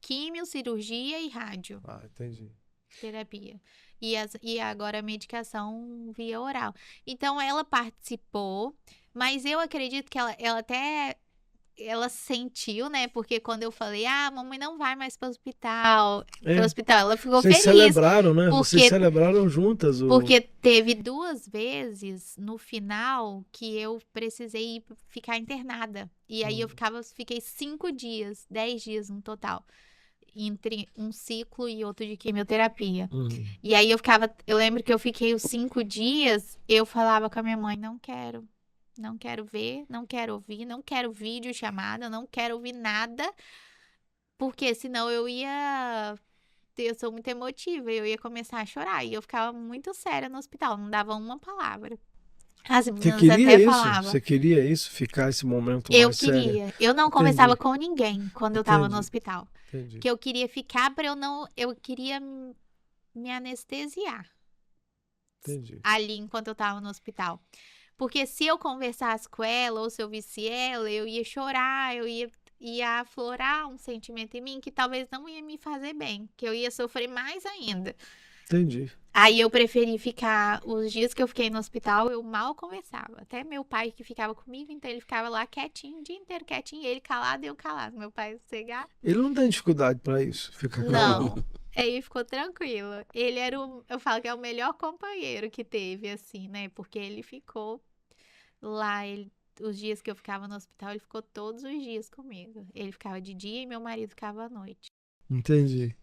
químio, cirurgia e rádio. Entendi. Terapia. E agora a medicação via oral. Então ela participou, mas eu acredito que ela até ela sentiu, né? Porque quando eu falei, mamãe não vai mais para o hospital, ela ficou Vocês feliz. celebraram, né? Vocês Porque, celebraram juntas porque teve 2 vezes no final que eu precisei ficar internada. E aí fiquei 5 dias, 10 dias no total, entre um ciclo e outro de quimioterapia. E aí eu lembro que eu fiquei os 5 dias, eu falava com a minha mãe, não quero ver, não quero ouvir, não quero vídeo chamada, não quero ouvir nada, porque senão eu sou muito emotiva, eu ia começar a chorar, e eu ficava muito séria no hospital, não dava uma palavra. As Você meninas queria até isso? falavam. Você queria isso? Ficar esse momento Eu mais sério? queria. Eu não conversava com ninguém quando eu tava no hospital. Entendi. Que eu queria ficar eu queria me anestesiar. Entendi. Ali enquanto eu tava no hospital. Porque se eu conversasse com ela, ou se eu visse ela, eu ia chorar, eu ia aflorar um sentimento em mim que talvez não ia me fazer bem, que eu ia sofrer mais ainda. Entendi. Aí eu preferi ficar, os dias que eu fiquei no hospital, eu mal conversava. Até meu pai que ficava comigo, então ele ficava lá quietinho, o dia inteiro quietinho, ele calado e eu calado. Meu pai sossegado. Ele não tem dificuldade para isso, fica calado. Não, aí ficou tranquilo. Ele era eu falo que é o melhor companheiro que teve, assim, né? Porque ele ficou lá, os dias que eu ficava no hospital, ele ficou todos os dias comigo. Ele ficava de dia e meu marido ficava à noite. Entendi.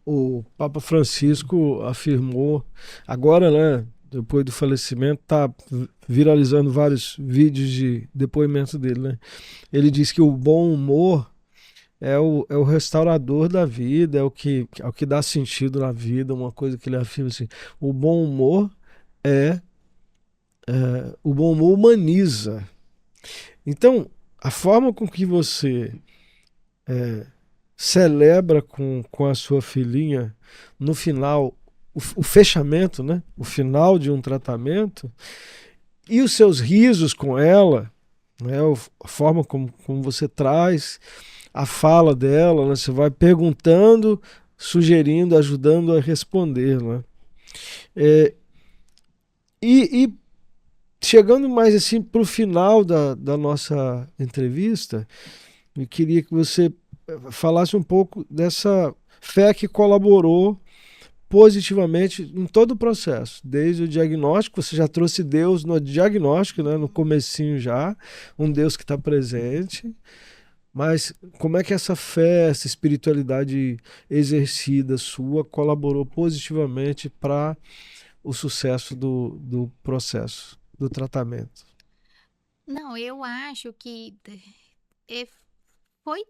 O Papa Francisco afirmou, agora, né, depois do falecimento, tá viralizando vários vídeos de depoimento dele, né? Ele diz que o bom humor é o restaurador da vida, é o que dá sentido na vida, uma coisa que ele afirma assim, o bom humor o bom humor humaniza. Então, a forma com que você celebra com a sua filhinha no final, o fechamento, né? O final de um tratamento, e os seus risos com ela, né? A forma como você traz a fala dela, né? Você vai perguntando, sugerindo, ajudando a responder, né? E chegando mais assim para o final da nossa entrevista, eu queria que você falasse um pouco dessa fé que colaborou positivamente em todo o processo, desde o diagnóstico. Você já trouxe Deus no diagnóstico, né, no comecinho já, um Deus que está presente, mas como é que essa fé, essa espiritualidade exercida sua colaborou positivamente para o sucesso do processo, do tratamento? Não, eu acho que foi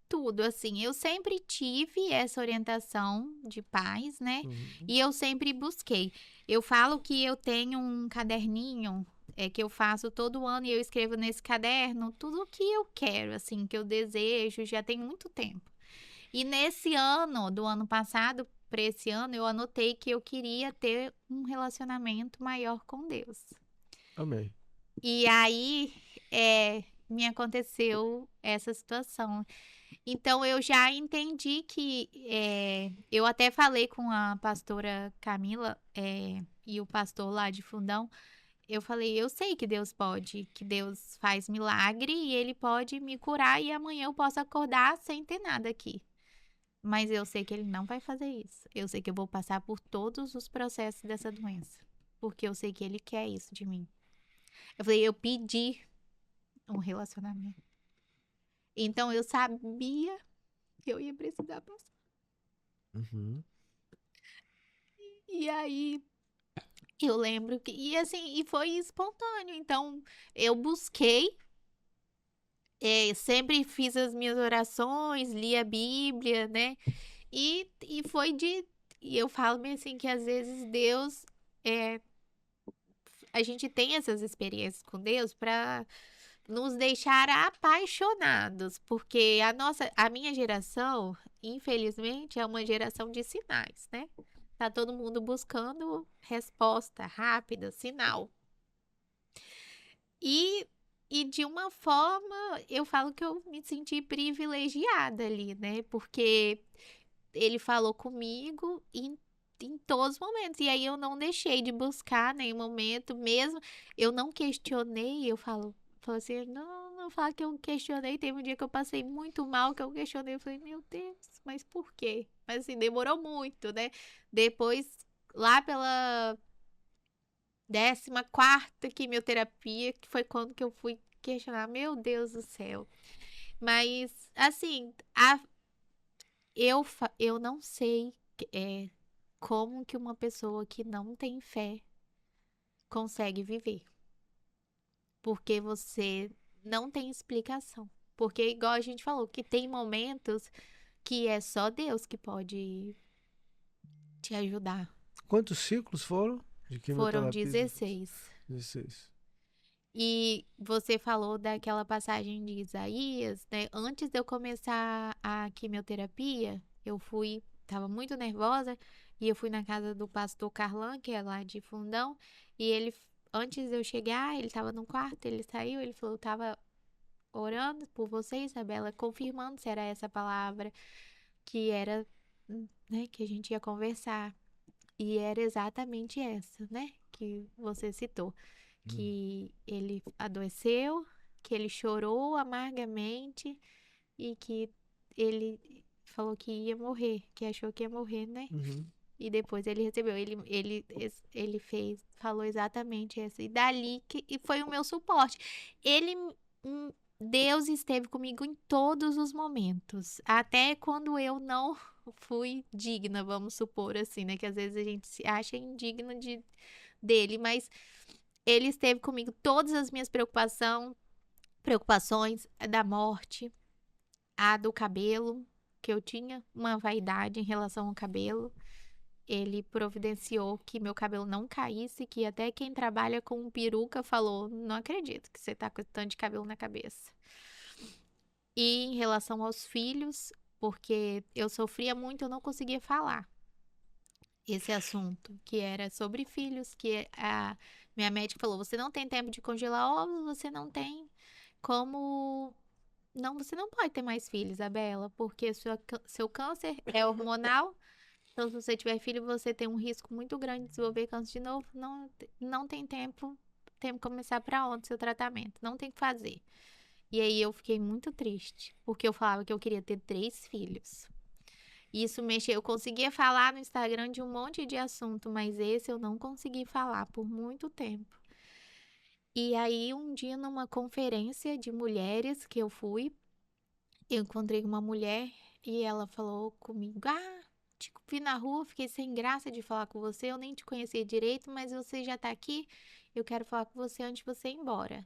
tudo, assim. Eu sempre tive essa orientação de pais, né? E eu sempre busquei. Eu falo que eu tenho um caderninho que eu faço todo ano e eu escrevo nesse caderno tudo o que eu quero, assim, que eu desejo, já tem muito tempo. E nesse ano, do ano passado para esse ano, eu anotei que eu queria ter um relacionamento maior com Deus. Amém. E aí, me aconteceu essa situação. Então, eu já entendi que eu até falei com a pastora Camila e o pastor lá de Fundão. Eu falei, eu sei que Deus pode, que Deus faz milagre e Ele pode me curar e amanhã eu posso acordar sem ter nada aqui. Mas eu sei que Ele não vai fazer isso. Eu sei que eu vou passar por todos os processos dessa doença, porque eu sei que Ele quer isso de mim. Eu falei, eu pedi um relacionamento. Então, eu sabia que eu ia precisar passar. E aí, eu lembro que... E foi espontâneo. Então, eu busquei. Sempre fiz as minhas orações, li a Bíblia, né? E foi E eu falo bem assim, que às vezes Deus... a gente tem essas experiências com Deus para nos deixar apaixonados, porque a minha geração, infelizmente, é uma geração de sinais, né? Tá todo mundo buscando resposta rápida, sinal. E de uma forma, eu falo que eu me senti privilegiada ali, né? Porque ele falou comigo em todos os momentos. E aí eu não deixei de buscar nenhum momento, mesmo eu não questionei, eu falo assim, não não falar que eu questionei. Teve um dia que eu passei muito mal, que eu questionei. Eu falei, meu Deus, mas por quê? Mas assim, demorou muito, né? Depois, lá pela 14ª quimioterapia, que foi quando que eu fui questionar. Meu Deus do céu. Mas, assim, eu não sei como que uma pessoa que não tem fé consegue viver. Porque você não tem explicação. Porque, igual a gente falou, que tem momentos que é só Deus que pode te ajudar. Quantos ciclos foram de Foram quimioterapia? 16. 16. E você falou daquela passagem de Isaías, né? Antes de eu começar a quimioterapia, tava muito nervosa, e eu fui na casa do pastor Carlan, que é lá de Fundão, e ele, antes de eu chegar, ele tava no quarto, ele saiu, ele falou, eu tava orando por você, Isabela, confirmando se era essa palavra que era, né, que a gente ia conversar. E era exatamente essa, né, que você citou. Que ele adoeceu, que ele chorou amargamente e que ele falou que ia morrer, que achou que ia morrer, né? Uhum. E depois ele recebeu, falou exatamente essa. E dali e foi o meu suporte. Deus esteve comigo em todos os momentos, até quando eu não fui digna, vamos supor assim, né? Que às vezes a gente se acha indigna dele, mas ele esteve comigo todas as minhas preocupações da morte, a do cabelo, que eu tinha uma vaidade em relação ao cabelo. Ele providenciou que meu cabelo não caísse, que até quem trabalha com peruca falou, não acredito que você tá com tanto de cabelo na cabeça. E em relação aos filhos, porque eu sofria muito, eu não conseguia falar esse assunto, que era sobre filhos, que a minha médica falou, você não tem tempo de congelar ovos, você não tem como... Não, você não pode ter mais filhos, Isabela, porque seu câncer é hormonal. Então, se você tiver filho, você tem um risco muito grande de desenvolver câncer de novo. Não tem tempo. Tem que começar para onde seu tratamento? Não tem que fazer. E aí eu fiquei muito triste, porque eu falava que eu queria ter 3 filhos. Isso mexeu. Eu conseguia falar no Instagram de um monte de assunto, mas esse eu não consegui falar por muito tempo. E aí, um dia, numa conferência de mulheres que eu fui, eu encontrei uma mulher e ela falou comigo, te vi na rua, fiquei sem graça de falar com você, eu nem te conhecia direito, mas você já tá aqui, eu quero falar com você antes de você ir embora.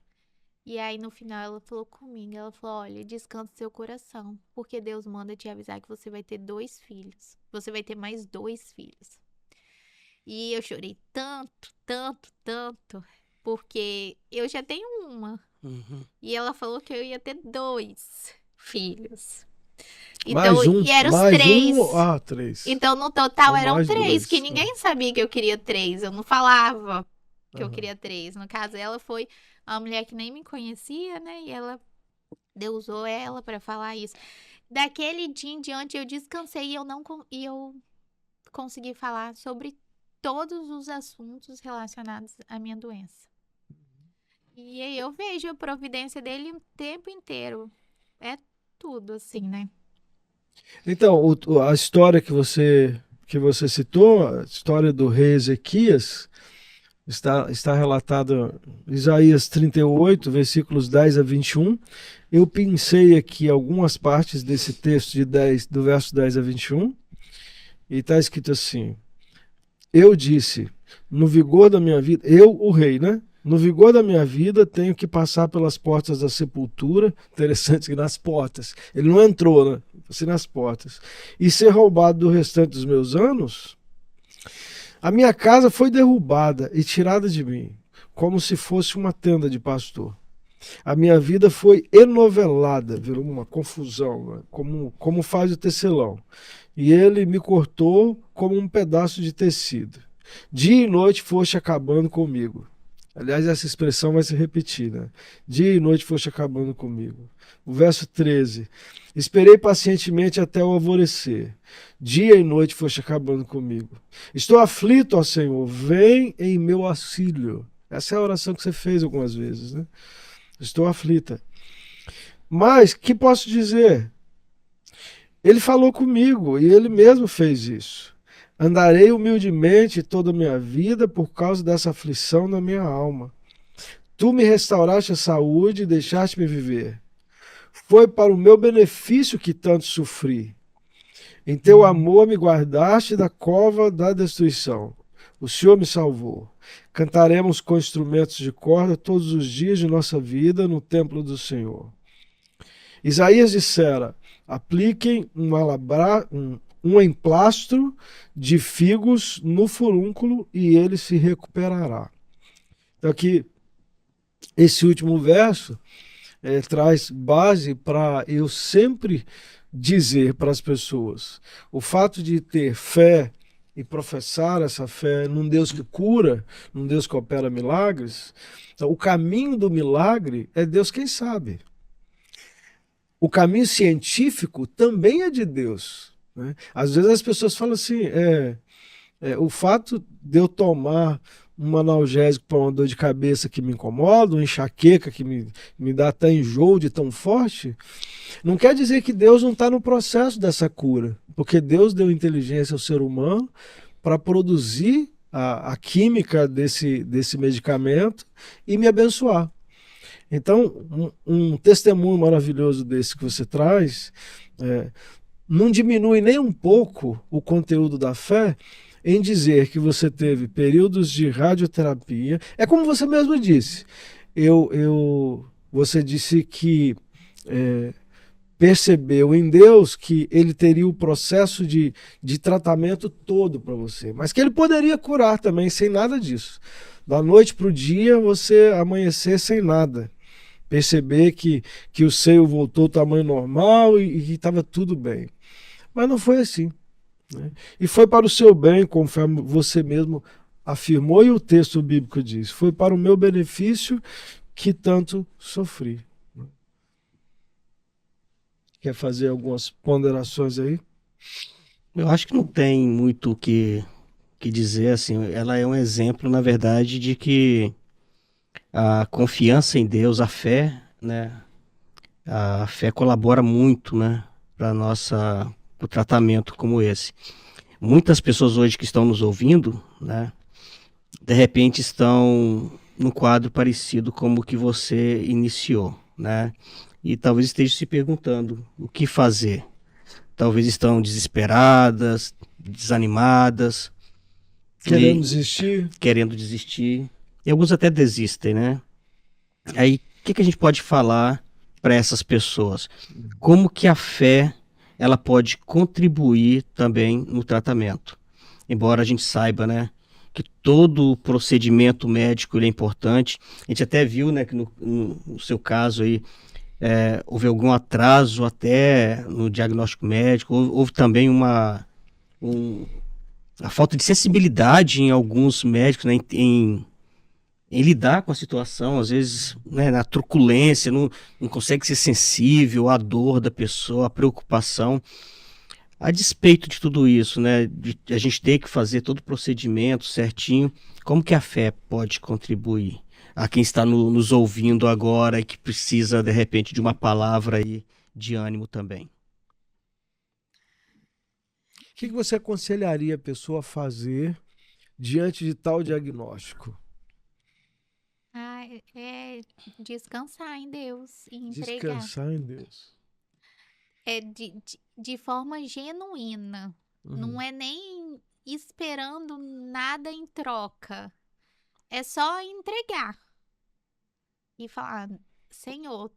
E aí, no final, ela falou comigo, ela falou, olha, descansa seu coração, porque Deus manda te avisar que você vai ter 2 filhos. Você vai ter mais 2 filhos. E eu chorei tanto, tanto, tanto, porque eu já tenho uma. Uhum. E ela falou que eu ia ter 2 filhos. Mais Então, um, e eram os mais 3. um, 3. Então, no total, Ou eram mais 3, dois, que ninguém sabia que eu queria 3. Eu não falava que eu Aham. queria 3. No caso, ela foi uma mulher que nem me conhecia, né? E Deus usou ela para falar isso. Daquele dia em diante, eu descansei e eu consegui falar sobre todos os assuntos relacionados à minha doença. E aí eu vejo a providência dele o tempo inteiro. É tudo, assim, né? Então, a história que você citou, a história do rei Ezequias, está relatada em Isaías 38, versículos 10 a 21. Eu pensei aqui algumas partes desse texto do verso 10 a 21, e está escrito assim: eu disse, no vigor da minha vida, eu, o rei, né? No vigor da minha vida, tenho que passar pelas portas da sepultura. Interessante que nas portas. Ele não entrou, né? Assim, nas portas. E ser roubado do restante dos meus anos. A minha casa foi derrubada e tirada de mim, como se fosse uma tenda de pastor. A minha vida foi enovelada, virou uma confusão, né? Como faz o tecelão. E ele me cortou como um pedaço de tecido. Dia e noite foste acabando comigo. Aliás, essa expressão vai se repetir, né? Dia e noite foste acabando comigo. O verso 13. Esperei pacientemente até o alvorecer. Dia e noite foste acabando comigo. Estou aflito, ó Senhor, vem em meu auxílio. Essa é a oração que você fez algumas vezes, né? Estou aflita. Mas, que posso dizer? Ele falou comigo e ele mesmo fez isso. Andarei humildemente toda a minha vida por causa dessa aflição na minha alma. Tu me restauraste a saúde e deixaste-me viver. Foi para o meu benefício que tanto sofri. Em teu amor me guardaste da cova da destruição. O Senhor me salvou. Cantaremos com instrumentos de corda todos os dias de nossa vida no templo do Senhor. Isaías dissera: apliquem um emplastro de figos no furúnculo e ele se recuperará. Então aqui, esse último verso traz base para eu sempre dizer para as pessoas: o fato de ter fé e professar essa fé num Deus que cura, num Deus que opera milagres, então, o caminho do milagre é Deus quem sabe. O caminho científico também é de Deus, né? Às vezes as pessoas falam assim, o fato de eu tomar um analgésico para uma dor de cabeça que me incomoda, uma enxaqueca que me dá até enjoo de tão forte, não quer dizer que Deus não está no processo dessa cura, porque Deus deu inteligência ao ser humano para produzir a química desse medicamento e me abençoar. Então, um testemunho maravilhoso desse que você traz não diminui nem um pouco o conteúdo da fé em dizer que você teve períodos de radioterapia. É como você mesmo disse. Você disse que percebeu em Deus que ele teria o processo de tratamento todo para você, mas que ele poderia curar também sem nada disso. Da noite para o dia você amanhecer sem nada. Perceber que o seio voltou ao tamanho normal e que estava tudo bem. Mas não foi assim, né? E foi para o seu bem, conforme você mesmo afirmou e o texto bíblico diz. Foi para o meu benefício que tanto sofri. Quer fazer algumas ponderações aí? Eu acho que não tem muito o que dizer, assim, ela é um exemplo, na verdade, de que a confiança em Deus, a fé, né? A fé colabora muito, né, para o tratamento como esse. Muitas pessoas hoje que estão nos ouvindo, né, de repente estão num quadro parecido como o que você iniciou, né? E talvez estejam se perguntando o que fazer. Talvez estão desesperadas, desanimadas, querendo desistir. E alguns até desistem, né? Aí, o que a gente pode falar para essas pessoas? Como que a fé ela pode contribuir também no tratamento? Embora a gente saiba, né, que todo procedimento médico ele é importante. A gente até viu, né, que no seu caso aí houve algum atraso até no diagnóstico médico. Houve também a falta de sensibilidade em alguns médicos, né, em lidar com a situação, às vezes, né, na truculência, não consegue ser sensível à dor da pessoa, à preocupação. A despeito de tudo isso, né, de a gente ter que fazer todo o procedimento certinho, como que a fé pode contribuir a quem está nos ouvindo agora e que precisa, de repente, de uma palavra aí de ânimo também? O que você aconselharia a pessoa a fazer diante de tal diagnóstico? É descansar em Deus e entregar. Descansar em Deus. É de forma genuína. Não é nem esperando nada em troca. É só entregar. E falar, Senhor,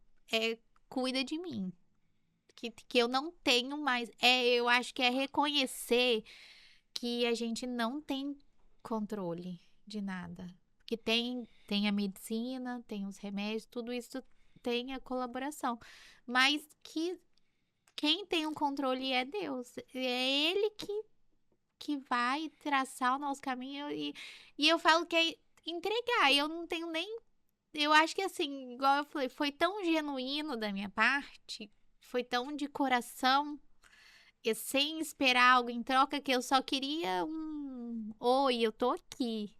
cuida de mim. Que eu não tenho mais. Eu acho que é reconhecer que a gente não tem controle de nada. Que tem a medicina, tem os remédios, tudo isso tem a colaboração. Mas que quem tem o controle é Deus. É Ele que vai traçar o nosso caminho. E eu falo que é entregar. Eu não tenho nem... Eu acho que assim, igual eu falei, foi tão genuíno da minha parte, foi tão de coração, e sem esperar algo em troca, que eu só queria oi, eu tô aqui.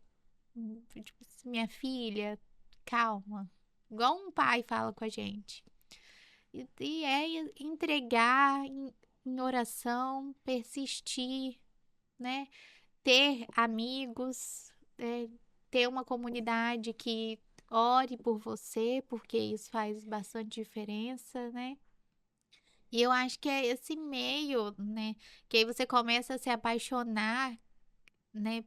Tipo, minha filha, calma. Igual um pai fala com a gente. E é entregar em oração, persistir, né? Ter amigos, ter uma comunidade que ore por você, porque isso faz bastante diferença, né? E eu acho que é esse meio, né? Que aí você começa a se apaixonar, né?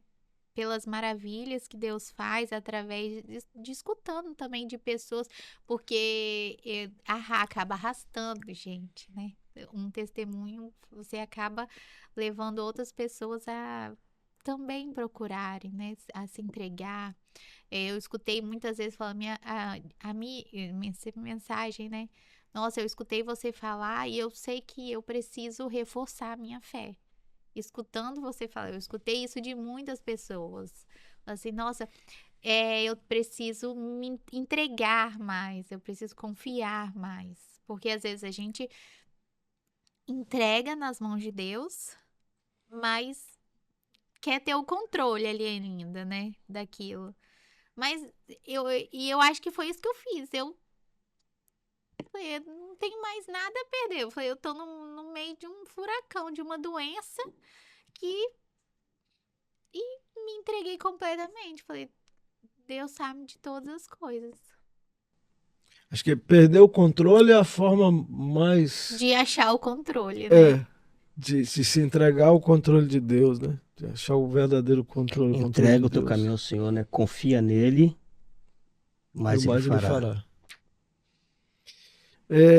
Pelas maravilhas que Deus faz através de escutando também de pessoas, porque acaba arrastando, gente, né? Um testemunho, você acaba levando outras pessoas a também procurarem, né? A se entregar. Eu escutei muitas vezes falando minha mensagem, né? Nossa, eu escutei você falar e eu sei que eu preciso reforçar a minha fé. Escutando você falar, eu escutei isso de muitas pessoas. Assim, nossa, eu preciso me entregar mais, eu preciso confiar mais. Porque às vezes a gente entrega nas mãos de Deus, mas quer ter o controle ali ainda, né, daquilo. Mas eu acho que foi isso que eu fiz. Eu falei, eu não tenho mais nada a perder. Eu falei, eu tô no meio de um furacão, de uma doença e me entreguei completamente. Falei, Deus sabe de todas as coisas. Acho que perder o controle é a forma mais... De achar o controle, né? De se entregar ao controle de Deus, né? De achar o verdadeiro controle. Entrega o teu caminho ao Senhor, né? Confia nele, mas ele fará.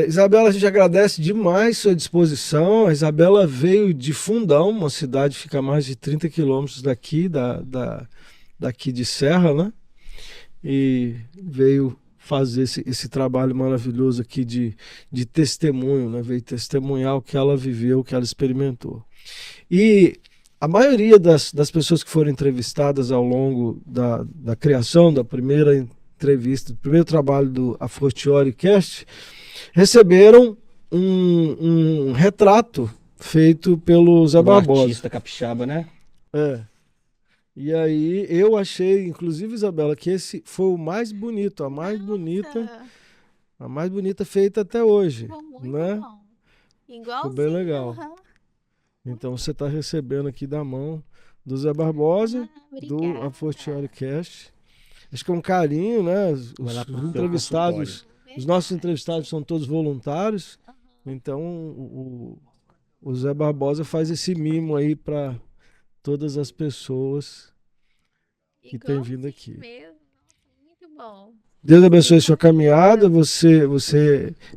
Isabela, a gente agradece demais sua disposição. A Isabela veio de Fundão, uma cidade que fica a mais de 30 quilômetros daqui, daqui de Serra, né? E veio fazer esse trabalho maravilhoso aqui de testemunho, né? Veio testemunhar o que ela viveu, o que ela experimentou. E a maioria das pessoas que foram entrevistadas ao longo da criação da primeira entrevista, do primeiro trabalho do A Fortiori Cast, receberam um retrato feito pelo Zé Barbosa. Artista capixaba, né? E aí eu achei, inclusive, Isabela, que esse foi o mais bonito, a mais bonita feita até hoje. Ficou muito né? bom. Igualzinho. Ficou bem legal. Uhum. Então você está recebendo aqui da mão do Zé Barbosa, do Obrigada. A Fortiori Cast. Acho que é um carinho, né? Os entrevistados, os nossos entrevistados são todos voluntários. Então o Zé Barbosa faz esse mimo aí para todas as pessoas que têm vindo aqui. Mesmo. Muito bom. Deus abençoe sua caminhada.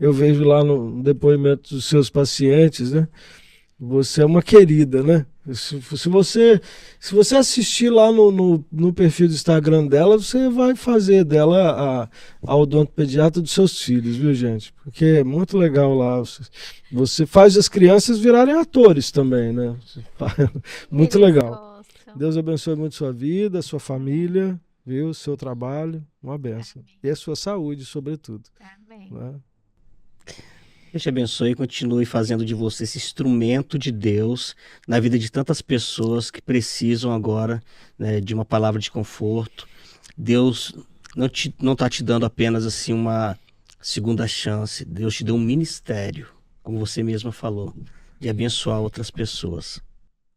Eu vejo lá no depoimento dos seus pacientes, né? Você é uma querida, né? Se você assistir lá no perfil do Instagram dela, você vai fazer dela a odontopediatra dos seus filhos, viu, gente? Porque é muito legal lá. Você faz as crianças virarem atores também, né? Muito legal. Deus abençoe muito sua vida, sua família, viu? Seu trabalho, uma bênção. Amém. E a sua saúde, sobretudo. Amém. Né? Deus te abençoe e continue fazendo de você esse instrumento de Deus na vida de tantas pessoas que precisam agora, né, de uma palavra de conforto. Deus não está te dando apenas assim uma segunda chance. Deus te deu um ministério, como você mesma falou, de abençoar outras pessoas.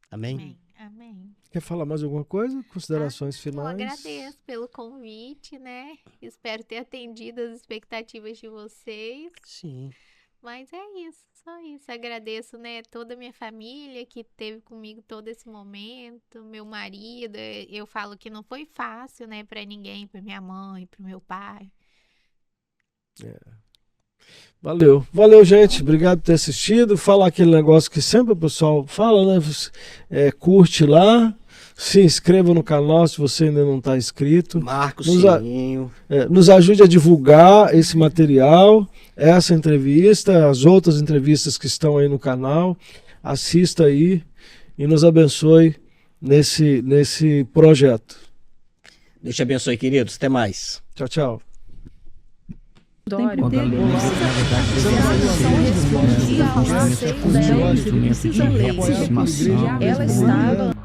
Amém? Amém. Amém. Quer falar mais alguma coisa? Considerações Eu finais? agradeço pelo convite, né? Espero ter atendido as expectativas de vocês. Sim. Mas é isso, só isso. Agradeço, né, toda a minha família que esteve comigo todo esse momento, meu marido. Eu falo que não foi fácil, né, para ninguém, para minha mãe, para meu pai. Valeu, gente. Obrigado por ter assistido. Falar aquele negócio que sempre o pessoal fala, né? Curte lá, se inscreva no canal se você ainda não está inscrito. Marca o sininho. Nos ajude a divulgar esse material, essa entrevista, as outras entrevistas que estão aí no canal. Assista aí e nos abençoe nesse projeto. Deus te abençoe, queridos. Até mais. Tchau, tchau. Dório, respondia aos anseios dela, ela estava